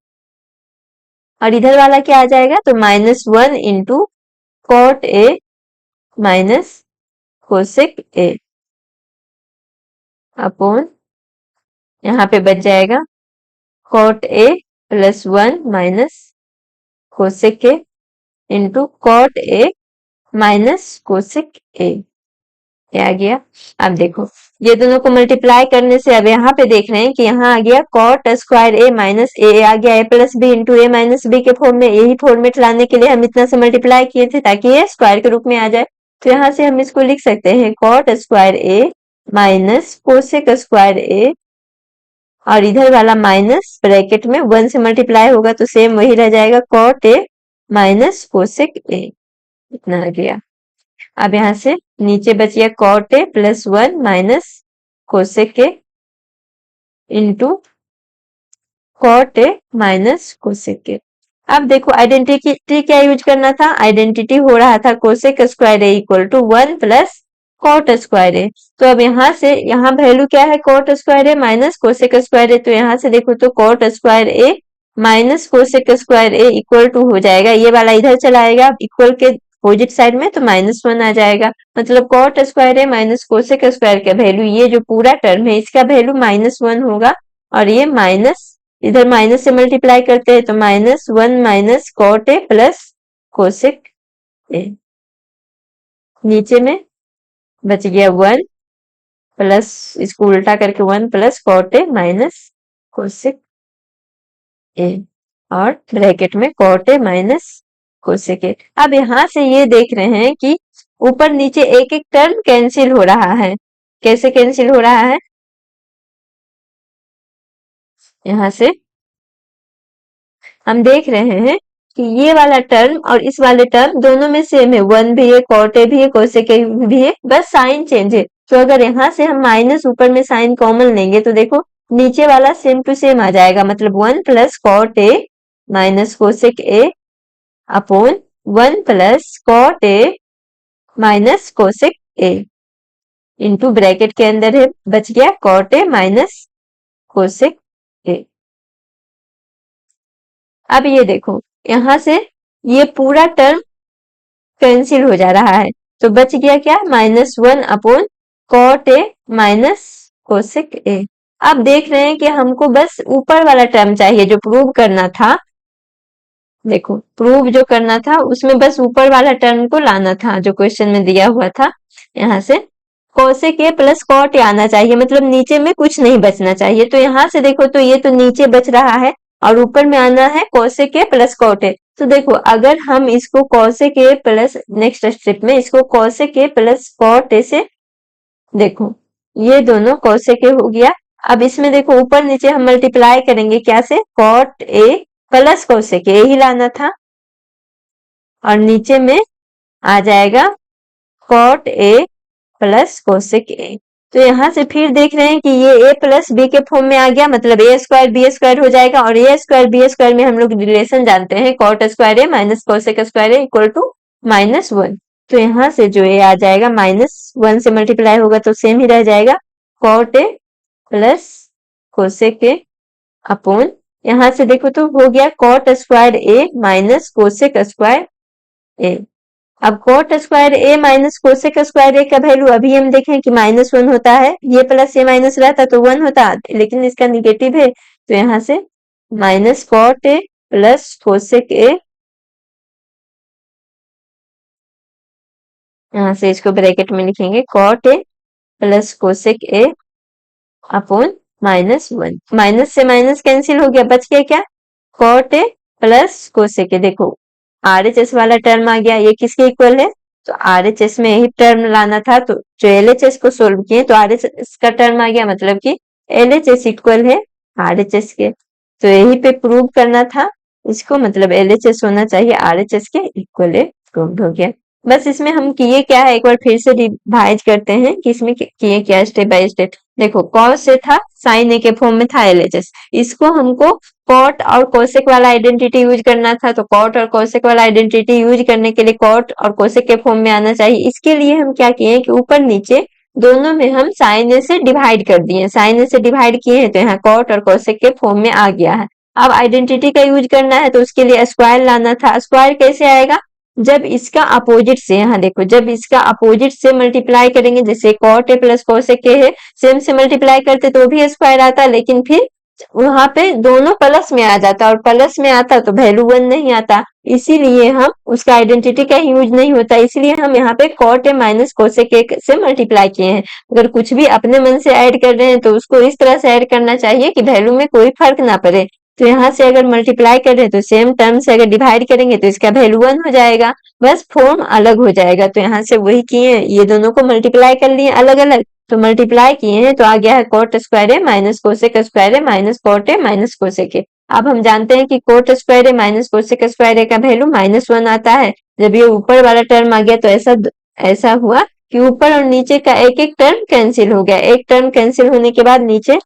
और इधर वाला क्या आ जाएगा, तो -1 into cot A minus cosec A upon यहाँ पे बच जाएगा cot A plus 1 minus cosec A into cot A minus cosec A. ये आ गया। अब देखो ये दोनों को मल्टीप्लाई करने से अब यहाँ पे देख रहे हैं कि यहाँ आ गया कॉट स्क्वायर ए माइनस ए आ गया, A plus B into A minus B के फॉर्म में। यही फॉर्मेट लाने के लिए हम इतना से मल्टीप्लाई किए थे ताकि ये स्क्वायर के रूप में आ जाए। तो यहाँ से हम इसको लिख सकते हैं cot square A minus cosec square A, और इधर वाला माइनस ब्रैकेट में 1 से मल्टीप्लाई होगा तो सेम वही रह जाएगा, cot A minus cosec A. इतना आ गया। अब यहाँ से नीचे बच गया cot A plus 1 minus cosec A into cot A minus cosec A. अब देखो आइडेंटिटी क्या यूज करना था, आइडेंटिटी हो रहा था cosec square A equal to 1 plus cot square A. तो अब यहाँ से यहाँ वैल्यू क्या है, cot square A minus cosec square A. तो यहाँ से देखो तो cot square A minus cosec square A equal to हो जाएगा, ये वाला इधर चला आएगा इक्वल के अपोजिट साइड में, तो -1 आ जाएगा। मतलब cot square A minus cosec square का वैल्यू, ये जो पूरा टर्म है इसका वैल्यू -1 होगा, और ये माइनस इधर माइनस से मल्टीप्लाई करते हैं तो -1 minus cot A plus cosec A. नीचे में बच गया 1 प्लस, इसको उल्टा करके 1 plus cot A minus cosec A, और ब्रैकेट में cot A minus cosec A. अब यहाँ से ये देख रहे हैं कि ऊपर नीचे एक एक टर्म कैंसिल हो रहा है। कैसे कैंसिल हो रहा है, यहाँ से हम देख रहे हैं कि ये वाला टर्म और इस वाले टर्म दोनों में सेम है, 1 भी है, कॉट ए भी है, कोसेक ए भी है, बस साइन चेंज है। तो अगर यहाँ से हम माइनस ऊपर में साइन कॉमन लेंगे तो देखो नीचे वाला सेम टू सेम आ जाएगा, मतलब 1 plus cot A minus cosec A upon 1 plus cot A minus cosec A into bracket के अंदर है बच गया cot A minus cosec A. अब ये देखो यहाँ से ये पूरा टर्म कैंसिल हो जा रहा है, तो बच गया क्या, -1 upon cot A minus cosec A. अब देख रहे हैं कि हमको बस ऊपर वाला टर्म चाहिए जो प्रूव करना था। देखो प्रूव जो करना था उसमें बस ऊपर वाला टर्म को लाना था जो क्वेश्चन में दिया हुआ था। यहाँ से cosec A plus cot A आना चाहिए, मतलब नीचे में कुछ नहीं बचना चाहिए। तो यहाँ से देखो तो ये तो नीचे बच रहा है और ऊपर में आना है cosec A plus cot A. तो देखो अगर हम इसको cosec A plus next step में इसको cosec A plus cot A से, देखो ये दोनों कोसेक ए हो गया। अब इसमें देखो ऊपर नीचे हम मल्टीप्लाई करेंगे क्या से, cot A plus cosec A ही लाना था और नीचे में आ जाएगा cot A plus cosec A. तो यहाँ से फिर देख रहे हैं कि ये ए प्लस बी के फॉर्म में आ गया, मतलब ए स्क्वायर बी स्क्वायर हो जाएगा और ए स्क्वायर बी स्क्वायर में हम लोग रिलेशन जानते हैं cot square A minus cosec square A equal to -1। तो यहाँ से जो ए आ जाएगा -1 से मल्टीप्लाई होगा तो सेम ही रह जाएगा cot A plus cosec A upon, यहाँ से देखो तो हो गया cot square A minus cosec square A. अब cot square A minus cosec square A का वैल्यू अभी हम देखें कि -1 होता है, ये प्लस ये माइनस रहता तो 1 होता, लेकिन इसका निगेटिव है तो यहाँ से minus cot A plus cosec A, यहाँ से इसको ब्रैकेट में लिखेंगे cot A plus cosec A upon -1। Minus से माइनस कैंसिल हो गया, बच गया क्या cot A plus cosec A. देखो आरएचएस वाला टर्म आ गया, ये किसके इक्वल है, तो आरएचएस में यही टर्म लाना था। तो जो एलएचएस को सोल्व किए तो आरएचएस का टर्म आ गया, मतलब कि एलएचएस इक्वल है आरएचएस के। तो यही पे प्रूव करना था इसको, मतलब एलएचएस होना चाहिए आरएचएस के इक्वल है, प्रूव हो गया। बस इसमें हम किए क्या है एक बार फिर से रिवाइज करते हैं कि इसमें किए क्या स्टेप बाय स्टेप। देखो कॉस से था साइन ए के फॉर्म में था एलएचएस, इसको हमको कॉट और कोसेक वाला आइडेंटिटी यूज करना था। तो कॉट और कोसेक वाला आइडेंटिटी यूज करने के लिए कॉट और कोसेक के फॉर्म में आना चाहिए। इसके लिए हम क्या किए कि ऊपर नीचे दोनों में हम साइन ए से डिवाइड कर दिए, साइन ए से डिवाइड किए हैं तो यहाँ कॉट और कोसेक के फॉर्म में आ गया है। अब आइडेंटिटी का यूज करना है तो उसके लिए स्क्वायर लाना था। स्क्वायर कैसे आएगा, जब इसका अपोजिट से, यहाँ देखो जब इसका अपोजिट से मल्टीप्लाई करेंगे, जैसे cot A plus cosec A है, सेम से मल्टीप्लाई करते तो भी स्क्वायर आता, लेकिन फिर वहां पे दोनों प्लस में आ जाता और प्लस में आता तो वैल्यू 1 नहीं आता, इसीलिए हम उसका आइडेंटिटी का यूज नहीं होता, इसलिए हम यहाँ पे cot A minus cosec A से मल्टीप्लाई किए हैं। अगर कुछ भी अपने मन से ऐड कर रहे हैं तो उसको इस तरह से ऐड करना चाहिए कि वैल्यू में कोई फर्क ना पड़े। तो यहाँ से अगर मल्टीप्लाई कर रहे हैं तो सेम टर्म से अगर डिवाइड करेंगे तो इसका वैल्यू 1 हो जाएगा, बस फॉर्म अलग हो जाएगा। तो यहाँ से वही किए, ये दोनों को मल्टीप्लाई कर लिए अलग अलग, तो मल्टीप्लाई किए हैं तो आ गया है cot square A minus cosec square A minus cot A minus cosec A. अब हम जानते हैं कि cot square A minus cosec square A का वैल्यू -1 आता है। जब ये ऊपर वाला टर्म आ गया तो ऐसा हुआ कि ऊपर और नीचे का एक एक टर्म कैंसिल हो गया। एक टर्म कैंसिल होने के बाद नीचे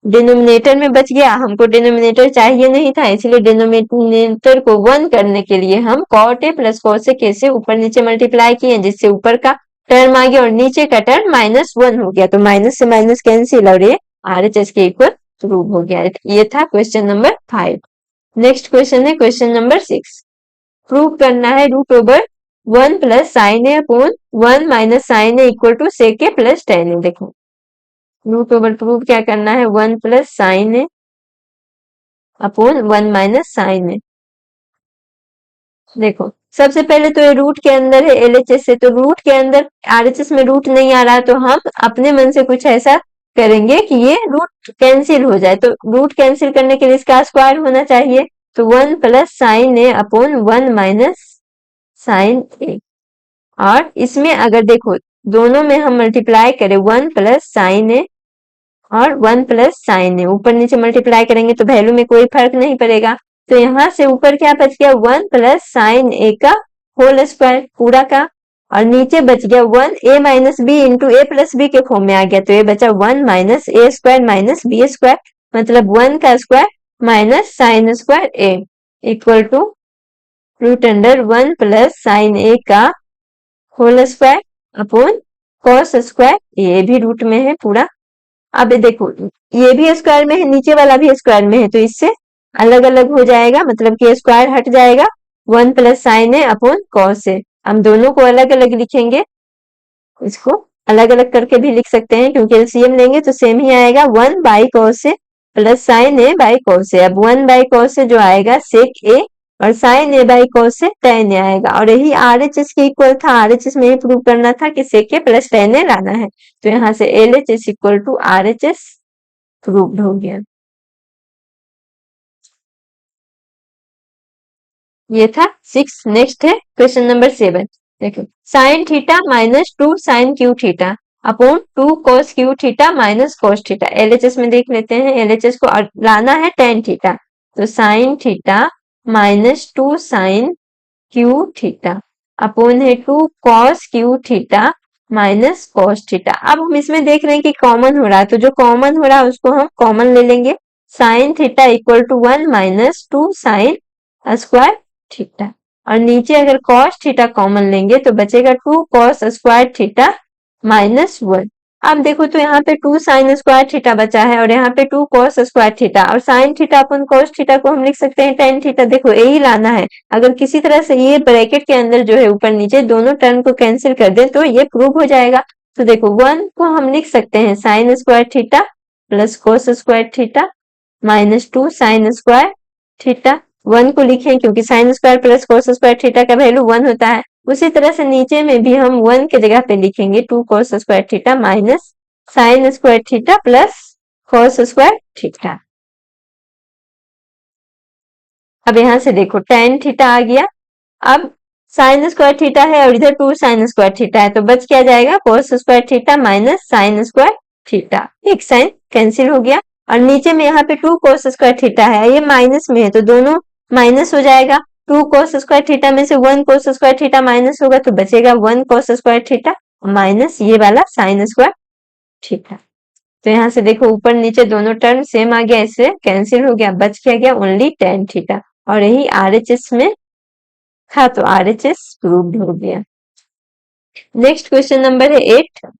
डिनोमिनेटर में बच गया, हमको डिनोमिनेटर चाहिए नहीं था, इसलिए डिनोमिनेटर को 1 करने के लिए हम cot A plus cosec A से ऊपर नीचे मल्टीप्लाई किए, जिससे ऊपर का टर्म आ गया और नीचे का टर्म -1 हो गया। तो माइनस से माइनस कैंसिल और ये आरएचएस के इक्वल प्रूव हो गया। ये था क्वेश्चन नंबर 5। नेक्स्ट क्वेश्चन है क्वेश्चन नंबर 6। प्रूव करना है √1 plus sine A upon 1 minus sine A equal to sec A plus tan A. देखो √, प्रूव क्या करना है 1 plus sine A upon 1 minus sine A. देखो सबसे पहले तो ये रूट के अंदर है एलएचएस से, तो रूट के अंदर आरएचएस में रूट नहीं आ रहा, तो हम अपने मन से कुछ ऐसा करेंगे कि ये रूट कैंसिल हो जाए। तो रूट कैंसिल करने के लिए इसका स्क्वायर होना चाहिए, तो 1 plus sine A upon 1 minus sine A. और इसमें अगर देखो दोनों में हम मल्टीप्लाई करें 1 प्लस साइन ए और 1 प्लस साइन ए, ऊपर नीचे मल्टीप्लाई करेंगे तो वैल्यू में कोई फर्क नहीं पड़ेगा। तो यहाँ से ऊपर क्या बच गया 1 प्लस साइन ए का होल स्क्वायर पूरा का, और नीचे बच गया 1 A minus B into A plus B के फॉर्म में आ गया, तो ये बचा 1 minus A square minus B square, मतलब 1 का square minus sine square A equal to √1 plus sine A का whole square upon cos square, ये भी रूट में है पूरा। अब देखो ये भी स्क्वायर में है, नीचे वाला भी स्क्वायर में है, तो इससे अलग अलग हो जाएगा, मतलब कि स्क्वायर हट जाएगा। 1 plus sine A upon cos ए, हम दोनों को अलग अलग लिखेंगे इसको, अलग अलग करके भी लिख सकते हैं क्योंकि एलसीएम लेंगे तो सेम ही आएगा 1/cos A plus sine A by cos A. अब 1/cos ए जो आएगा सेक ए और sine A by cos A tan A आएगा और यही आरएचएस के इक्वल था। आरएचएस में ही प्रूव करना था कि सेक ए प्लस tan ए लाना है तो यहाँ से LHS equal to RHS proved हो गया। ये था 6। नेक्स्ट है क्वेश्चन नंबर 7। देखो sine theta minus 2 sine cube theta upon 2 cos cube theta minus cos theta. LHS में देख लेते हैं। एलएचएस को लाना है tan थीटा तो sine theta minus 2 sine cube theta upon है 2 cos cube theta minus cos theta. अब हम इसमें देख रहे हैं कि कॉमन हो रहा है तो जो कॉमन हो रहा है उसको हम कॉमन ले लेंगे। Sine theta equal to 1 minus 2 sine square theta और नीचे अगर cos थीटा कॉमन लेंगे तो बचेगा 2 cos स्क्वायर थीटा माइनस 1। अब देखो तो यहाँ पे 2 साइन स्क्वायर थीटा बचा है और यहाँ पे 2 cos स्क्वायर थीटा और साइन थीटा अपन cos थीटा को हम लिख सकते हैं tan थीटा। देखो यही लाना है। अगर किसी तरह से ये ब्रैकेट के अंदर जो है ऊपर नीचे दोनों टर्म को कैंसिल कर दे तो ये प्रूव हो जाएगा। तो देखो 1 को हम लिख सकते हैं sine square theta plus cos square theta minus 2 sine square theta. 1 को लिखें क्योंकि sine square plus cos square theta का वैल्यू 1 होता है। उसी तरह से नीचे में भी हम 1 के जगह पे लिखेंगे 2 cos square theta minus sine square theta plus cos square theta. अब यहां से देखो tan थीटा आ गया। अब साइन स्क्वायर थीटा है और इधर 2 साइन स्क्वायर थीटा है तो बच क्या जाएगा cos square theta minus sine square theta. एक साइन कैंसिल हो गया और नीचे में यहाँ पे 2 cos स्क्वायर थीटा है ये माइनस में है तो दोनों माइनस हो जाएगा। 2 cos स्क्वायर थीटा में से 1 cos स्क्वायर थीटा माइनस होगा तो बचेगा 1 cos स्क्वायर थीटा माइनस ये वाला साइन स्क्वायर थीटा। तो यहाँ से देखो ऊपर नीचे दोनों टर्म सेम आ गया इससे कैंसिल हो गया बच क्या गया ओनली tan थीटा और यही आरएचएस में था तो आरएचएस प्रूव्ड हो गया। नेक्स्ट क्वेश्चन नंबर है 8।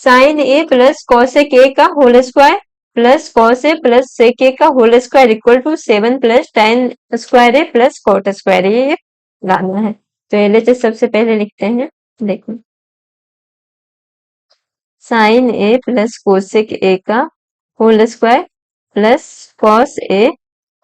Sine A plus cosec A का whole square plus cos A plus sec A का whole square equal to 7 plus tan square A plus cot square ये लाना है। तो एलएचएस सबसे पहले लिखते हैं। देखो sine A plus cosec A का whole square plus cos A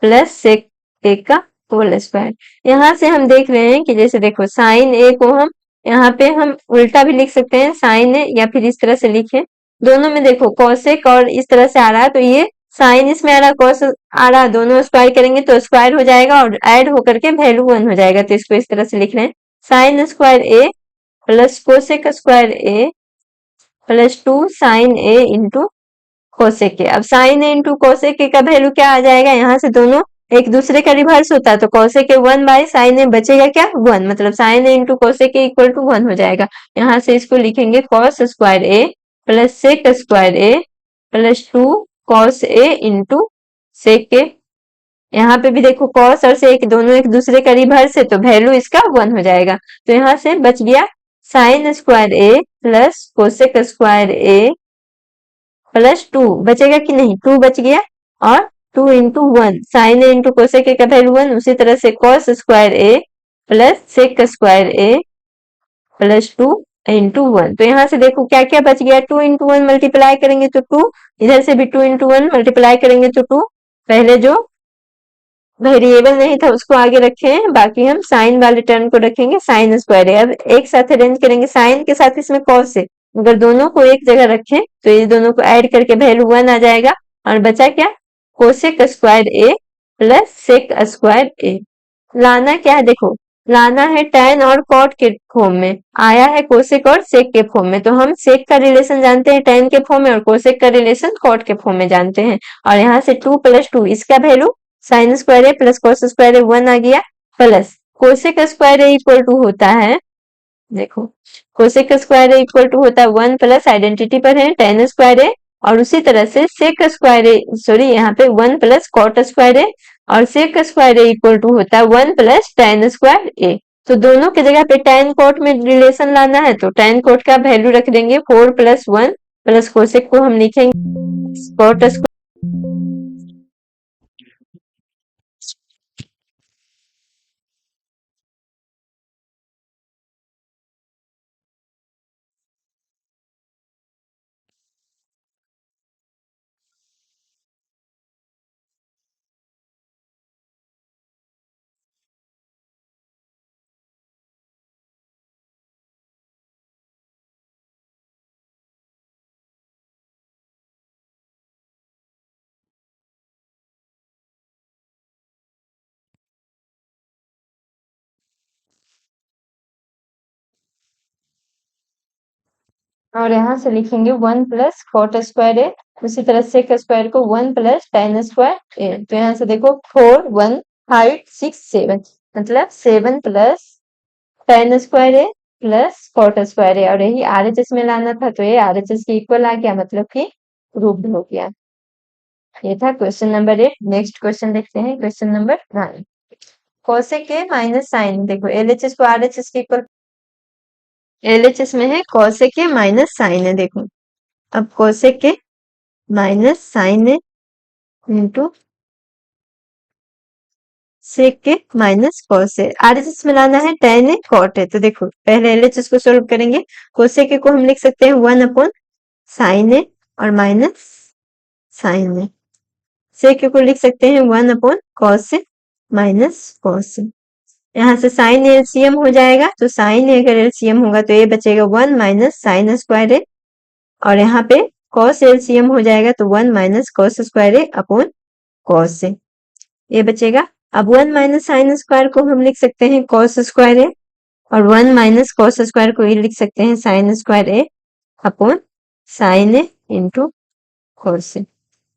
plus sec A का होल स्क्वायर। यहाँ से हम देख रहे हैं कि जैसे देखो साइन ए को हम यहाँ पे हम उल्टा भी लिख सकते हैं साइन ए या फिर इस तरह से लिखें। दोनों में देखो कॉसेक और इस तरह से आ रहा है तो ये साइन इसमें आ रहा कॉस आ रहा दोनों स्क्वायर करेंगे तो स्क्वायर हो जाएगा और ऐड होकर के वैल्यू 1 हो जाएगा तो इसको इस तरह से लिख रहे हैं sine square A plus cosec square A plus 2 sine A into cosec A. अब sine A into cosec A का वैल्यू क्या आ जाएगा यहाँ से दोनों एक दूसरे का रिवर्स होता है तो cosec A 1 by sine A बचेगा क्या 1 मतलब sine A into cosec A equal to 1 हो जाएगा। यहाँ से इसको लिखेंगे cos square A plus sec square A plus 2 cos A into sec A. यहाँ पे भी देखो कॉस और सेक दोनों एक दूसरे का रिवर्स है तो वैल्यू इसका 1 हो जाएगा। तो यहाँ से बच गया sine square A plus cosec square A plus 2 बचेगा कि नहीं 2 बच गया और 2 into 1 sine A into cosec A का वैल्यू 1 उसी तरह से cos square A plus sec square A plus 2 into 1। तो यहाँ से देखो क्या क्या बच गया 2 इंटू 1 मल्टीप्लाई करेंगे तो 2 इधर से भी 2 इंटू 1 मल्टीप्लाई करेंगे तो 2 पहले जो वेरिएबल नहीं था उसको आगे रखे हैं बाकी हम साइन वाले टर्म को रखेंगे साइन स्क्वायर है। अब एक साथ अरेंज करेंगे साइन के साथ इसमें कॉस है अगर दोनों को एक जगह रखें तो ये दोनों को ऐड करके वैल्यू 1 आ जाएगा और बचा क्या cosec square A plus sec square ए। लाना क्या है देखो लाना है tan और cot के फॉर्म में आया है कोसेक और सेक के फॉर्म में तो हम सेक का रिलेशन जानते हैं tan के फॉर्म में और कोसेक का रिलेशन cot के फॉर्म में जानते हैं और यहाँ से 2 प्लस 2 इसका value sine square A plus cos square A 1 आ गया plus cosec square A equal to होता है देखो cosec square A equal to होता है 1 प्लस आइडेंटिटी पर है tan स्क्वायर ए और उसी तरह से सेक स्क्वायर ए सॉरी यहाँ पे 1 प्लस कॉट स्क्वायर ए और sec square A equal to होता है 1 प्लस tan स्क्वायर ए। तो दोनों की जगह पे tan कोट में रिलेशन लाना है तो tan कोट का वैल्यू रख देंगे 4 प्लस 1 प्लस कोसेक को हम लिखेंगे कॉट और यहाँ से लिखेंगे 1 प्लस कॉट स्क्वायर ए, उसी तरह सेक स्क्वायर को 1 प्लस tan स्क्वायर ए। तो यहाँ से देखो 4 1 5 6 7 मतलब 7 plus tan square A plus cot square A, और यही आरएचएस में लाना था तो ये आरएचएस के इक्वल आ गया, मतलब कि प्रूव्ड हो गया। ये था क्वेश्चन नंबर 8। नेक्स्ट क्वेश्चन देखते हैं, क्वेश्चन नंबर 9। कोसेक के माइनस साइन, देखो एलएचएस को आरएचएस के इक्वल, एलएचएस में है कोसेक के माइनस साइन है। देखो अब कोसेक के माइनस साइन है इंटू सेक के माइनस कॉस है। आरएचएस में लाना है tan है कॉट है। तो देखो पहले एलएचएस को सोल्व करेंगे। कोसेक को हम लिख सकते हैं 1 अपॉन साइन है और माइनस साइन है। सेक को लिख सकते हैं 1 अपॉन कॉस है माइनस कॉस है। यहाँ से साइन एलसीएम हो जाएगा, तो साइन अगर एलसीएम होगा तो ये बचेगा 1 माइनस साइन स्क्वायर है, और यहाँ पे कॉस एलसीएम हो जाएगा तो 1 माइनस कॉस स्क्वायर है अपॉन कॉस है, ये बचेगा। अब 1 माइनस साइन स्क्वायर को हम लिख सकते हैं कॉस स्क्वायर है, और 1 माइनस कॉस स्क्वायर को ये लिख सकते हैं साइन स्क्वायर है अपॉन साइन है इंटू कॉस है।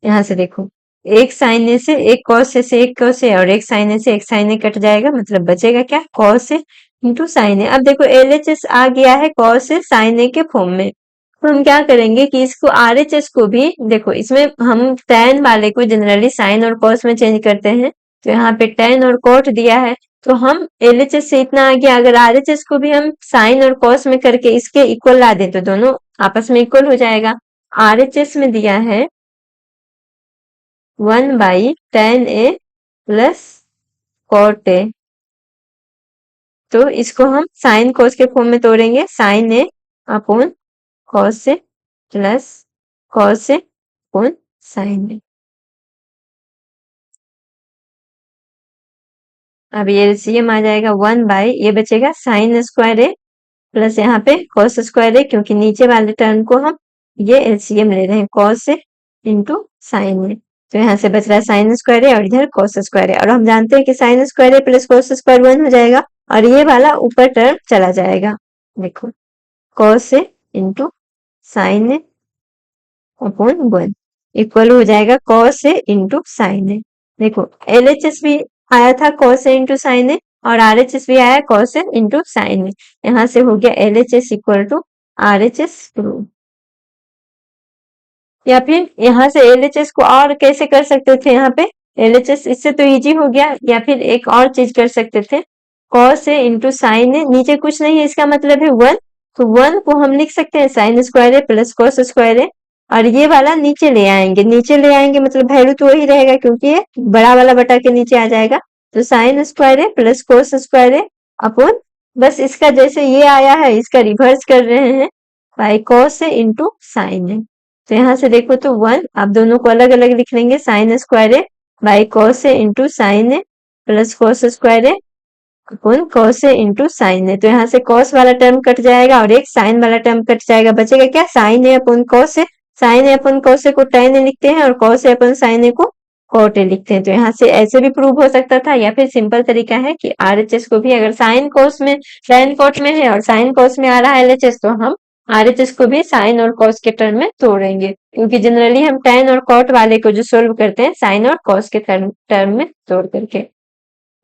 यहाँ से देखो एक साइन ए से एक कॉस ए से एक कॉस ए और एक साइन ए से एक साइन ए कट जाएगा, मतलब बचेगा क्या cos A into sine A. अब देखो एलएचएस आ गया है कॉस ए साइन ए के फॉर्म में, तो हम क्या करेंगे कि इसको आरएचएस को भी, देखो इसमें हम tan वाले को जनरली साइन और कॉस में चेंज करते हैं, तो यहाँ पे tan और कॉट दिया है तो हम एलएचएस से इतना आ गया, अगर आरएचएस को भी हम साइन और कॉस में करके इसके इक्वल ला दें तो दोनों आपस में इक्वल हो जाएगा। आरएचएस में दिया है 1 by tan A plus cot A, तो इसको हम साइन कॉस के फॉर्म में तोड़ेंगे, sine A upon cos A plus cos A upon sine A. अब ये एलसीएम आ जाएगा 1 बाई, ये बचेगा साइन स्क्वायर ए प्लस यहाँ पे कॉस स्क्वायर ए, क्योंकि नीचे वाले टर्म को हम ये एलसीएम ले रहे हैं cos A into sine A, तो यहाँ से बच रहा है साइन स्क्वायर है और इधर कॉस स्क्वायर है, और हम जानते हैं कि साइन स्क्वायर है प्लस कॉस स्क्वायर 1 हो जाएगा और ये वाला ऊपर टर्म चला जाएगा। देखो cos A into sine A upon 1 equal हो जाएगा cos A into sine A. देखो एलएचएस भी आया था cos A into sine A और आरएचएस भी आया cos A into sine A, यहाँ से हो गया LHS equal to RHS prove. या फिर यहाँ से एलएचएस को और कैसे कर सकते थे, यहाँ पे एलएचएस इससे तो इजी हो गया, या फिर एक और चीज कर सकते थे cos A into sine A, नीचे कुछ नहीं है इसका मतलब है 1, तो 1 को हम लिख सकते हैं sine square A plus cos square A, और ये वाला नीचे ले आएंगे, नीचे ले आएंगे मतलब वैल्यू तो वही रहेगा क्योंकि ये बड़ा वाला बटा के नीचे आ जाएगा, तो sine square A plus cos square A upon, बस इसका जैसे ये आया है इसका रिवर्स कर रहे हैं by cos A into sine A. तो यहाँ से देखो तो 1, आप दोनों को अलग अलग लिख लेंगे, sine square A by cos A into sine A plus cos square A upon cos A into sine A. तो यहाँ से कॉस वाला टर्म कट जाएगा और एक साइन वाला टर्म कट जाएगा, बचेगा क्या sign A upon cos A, sine A upon cos ए को tan ए लिखते हैं और कॉस ए अपॉन साइन ए को कॉट ए लिखते हैं। तो यहाँ से ऐसे भी प्रूव हो सकता था, या फिर सिंपल तरीका है कि आरएचएस को भी अगर साइन कॉस में tan कॉट में है और साइन कॉस में आ रहा है एलएचएस, तो हम आरएचएस को भी साइन और कॉस के टर्म में तोड़ेंगे, क्योंकि जनरली हम tan और कॉट वाले को जो सोल्व करते हैं साइन और कॉस के टर्म में तोड़ करके।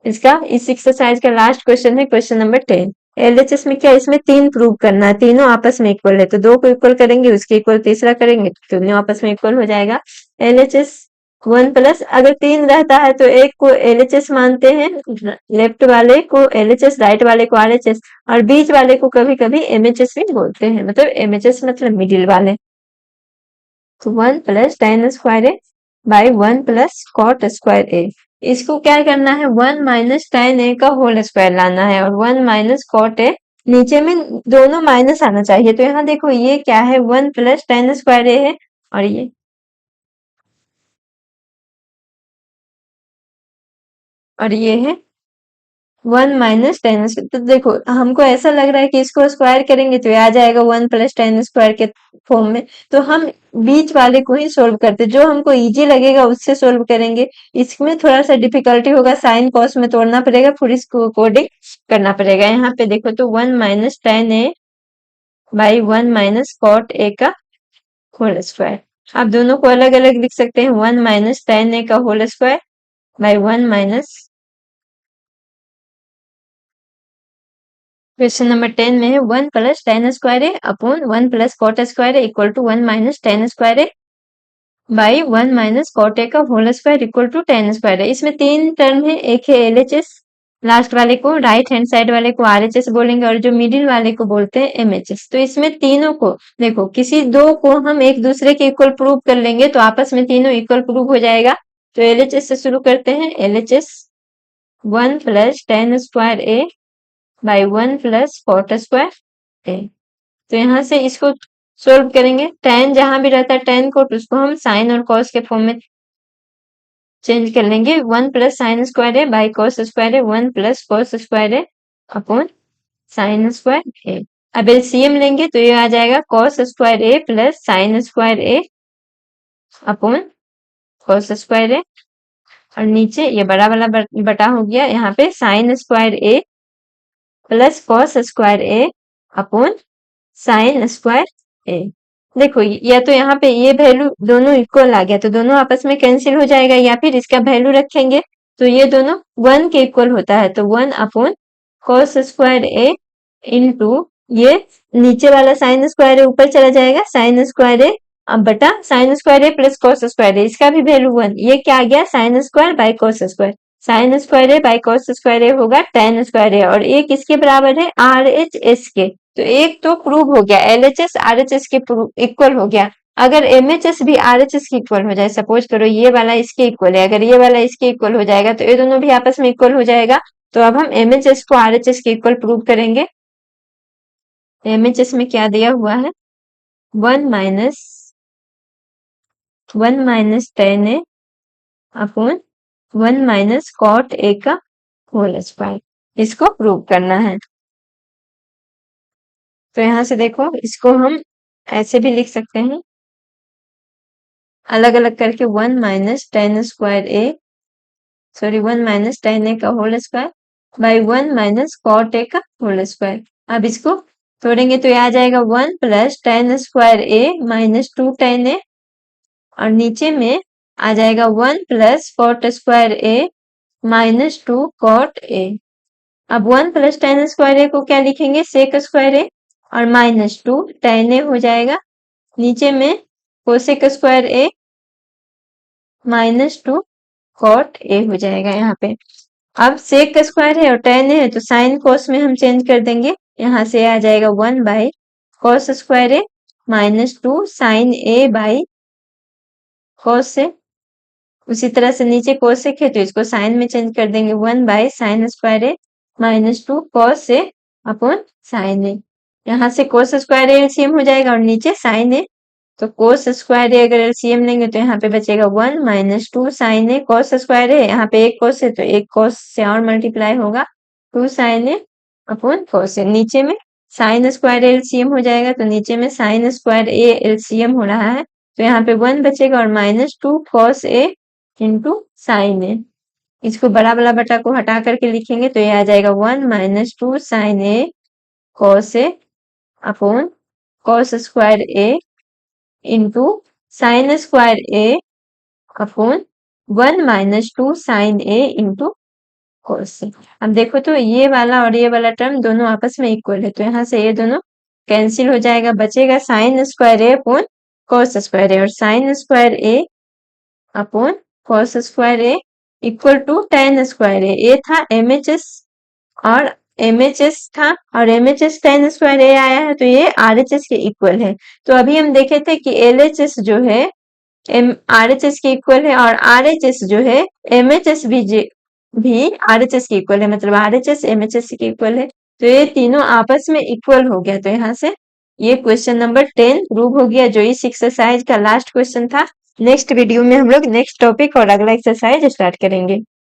इसका इस एक्सरसाइज का लास्ट क्वेश्चन है क्वेश्चन नंबर 10। एलएचएस में क्या, इसमें 3 प्रूव करना है, तीनों आपस में इक्वल है, तो 2 को इक्वल करेंगे उसके इक्वल तीसरा करेंगे तो तीनों आपस में इक्वल हो जाएगा। एलएचएस 1 प्लस, अगर 3 रहता है तो एक को एलएचएस मानते हैं, लेफ्ट वाले को एलएचएस, राइट वाले को आरएचएस, और बीच वाले को कभी कभी एमएचएस भी बोलते हैं, मतलब एमएचएस मतलब मिडिल वाले। तो 1 plus tan square A by 1 plus cot square A, इसको क्या करना है 1 माइनस tan ए का होल स्क्वायर लाना है, और 1 माइनस कॉट ए, नीचे में दोनों माइनस आना चाहिए, तो यहाँ देखो ये क्या है 1 प्लस tan स्क्वायर ए है, और ये है 1 माइनस tan स्क्वायर। तो देखो हमको ऐसा लग रहा है कि इसको स्क्वायर करेंगे तो ये आ जाएगा 1 प्लस tan स्क्वायर के फॉर्म में, तो हम बीच वाले को ही सोल्व करते, जो हमको इजी लगेगा उससे सोल्व करेंगे। इसमें थोड़ा सा डिफिकल्टी होगा, साइन कॉस में तोड़ना पड़ेगा, फिर इसको कोडिंग करना पड़ेगा। यहाँ पे देखो तो 1 minus tan A by 1 minus cot A का होल स्क्वायर। आप दोनों को अलग अलग लिख सकते हैं, 1 माइनस tan ए का whole square by 1 minus, question number 10 में है 1 plus tan square A upon 1 plus cot square A equal to 1 minus tan square A by 1 minus cot A का whole square equal to tan square है। इसमें तीन term है, एक है LHS, last वाले को राइट हैंड साइड वाले को RHS बोलेंगे और जो मिडिल वाले को बोलते हैं MHS। तो इसमें तीनों को देखो, किसी दो को हम एक दूसरे के इक्वल प्रूव कर लेंगे तो आपस में तीनों इक्वल प्रूव हो जाएगा। तो LHS से शुरू करते हैं। LHS 1 plus tan square A by 1 plus cot square A. तो यहाँ से इसको सोल्व करेंगे। tan जहां भी रहता है tan को, तो उसको हम साइन और कॉस के फॉर्म में चेंज कर लेंगे। 1 plus sine square A by cos square A, 1 plus cos square A upon sine square A. अब एलसीएम लेंगे तो ये आ जाएगा cos square A plus sine square A upon cos square A, और नीचे ये बड़ा वाला बटा हो गया, यहाँ पे sign square A plus cos square A upon sine square A. देखो या तो यहाँ पे ये वैल्यू दोनों इक्वल आ गया तो दोनों आपस में कैंसिल हो जाएगा, या फिर इसका वैल्यू रखेंगे तो ये दोनों 1 के इक्वल होता है, तो 1 अपॉन कॉस स्क्वायर ए इंटू ये नीचे वाला साइन स्क्वायर ए ऊपर चला जाएगा, साइन स्क्वायर ए अब बटा sine square A plus cos square A, इसका भी वैल्यू 1। ये क्या आ गया, sine square by cos square. Sine square A by cos square A होगा tan स्क्वायर ए, और एक किसके बराबर है, RHS के। तो एक तो प्रूव हो गया, LHS RHS के इक्वल हो गया। अगर MHS भी RHS के इक्वल हो जाए, सपोज करो ये वाला इसके इक्वल है, अगर ये वाला इसके इक्वल हो जाएगा तो ये दोनों भी आपस में इक्वल हो जाएगा। तो अब हम MHS को RHS के इक्वल प्रूव करेंगे। MHS में क्या दिया हुआ है, 1 minus tan A upon 1 minus cot A का होल स्क्वायर, इसको प्रूव करना है। तो यहाँ से देखो, इसको हम ऐसे भी लिख सकते हैं अलग अलग करके, 1 minus tan square A, sorry 1 minus tan A का whole square by 1 minus cot A का होल स्क्वायर। अब इसको तोड़ेंगे तो ये आ जाएगा 1 plus tan square A minus 2 tan A, और नीचे में आ जाएगा 1 plus cot square A minus 2 cot A. अब 1 प्लस tan स्क्वायर ए को क्या लिखेंगे, सेक स्क्वायर ए, और माइनस 2 tan ए हो जाएगा, नीचे में cosec square A minus 2 cot A हो जाएगा यहाँ पे। अब सेक स्क्वायर है और tan है तो साइन कोस में हम चेंज कर देंगे, यहाँ से आ जाएगा 1 by cos square A minus 2 sine A by cos से। उसी तरह से नीचे कोसेक है तो इसको साइन में चेंज कर देंगे, 1 by sine square A minus 2 cos A upon sine A. यहाँ से कोस स्क्वायर ए एलसीएम हो जाएगा और नीचे साइन ए, तो कोस स्क्वायर ए अगर एलसीएम लेंगे तो यहाँ पे बचेगा 1 माइनस 2 साइन ए, कॉस स्क्वायर ए यहाँ पे एक कोस है तो एक कोस से और मल्टीप्लाई होगा, 2 साइन ए अपॉन कॉस ए। नीचे में साइन स्क्वायर एलसीएम हो जाएगा तो नीचे में साइन स्क्वायर ए एलसीएम हो रहा है, तो यहाँ पे 1 बचेगा और minus 2 cos A into sine ए। इसको बड़ा वाला बटा को हटा करके लिखेंगे तो ये आ जाएगा 1 minus 2 sine A cos A upon cos square A into sign square A upon 1 minus 2 sine A into cos A. अब देखो तो ये वाला और ये वाला टर्म दोनों आपस में इक्वल है, तो यहाँ से ये दोनों कैंसिल हो जाएगा, बचेगा sine square A upon cos square A, और sine square A upon cos square A equal to tan square A. ये था MHS और MHS था, और MHS tan स्क्वायर ए आया है तो ये RHS के इक्वल है। तो अभी हम देखे थे कि LHS जो है RHS के इक्वल है, और RHS जो है MHS भी RHS के इक्वल है, मतलब RHS MHS के इक्वल है। तो ये तीनों आपस में इक्वल हो गया, तो यहाँ से ये क्वेश्चन नंबर 10 प्रूव हो गया, जो इस एक्सरसाइज का लास्ट क्वेश्चन था। नेक्स्ट वीडियो में हम लोग नेक्स्ट टॉपिक और अगला एक्सरसाइज स्टार्ट करेंगे।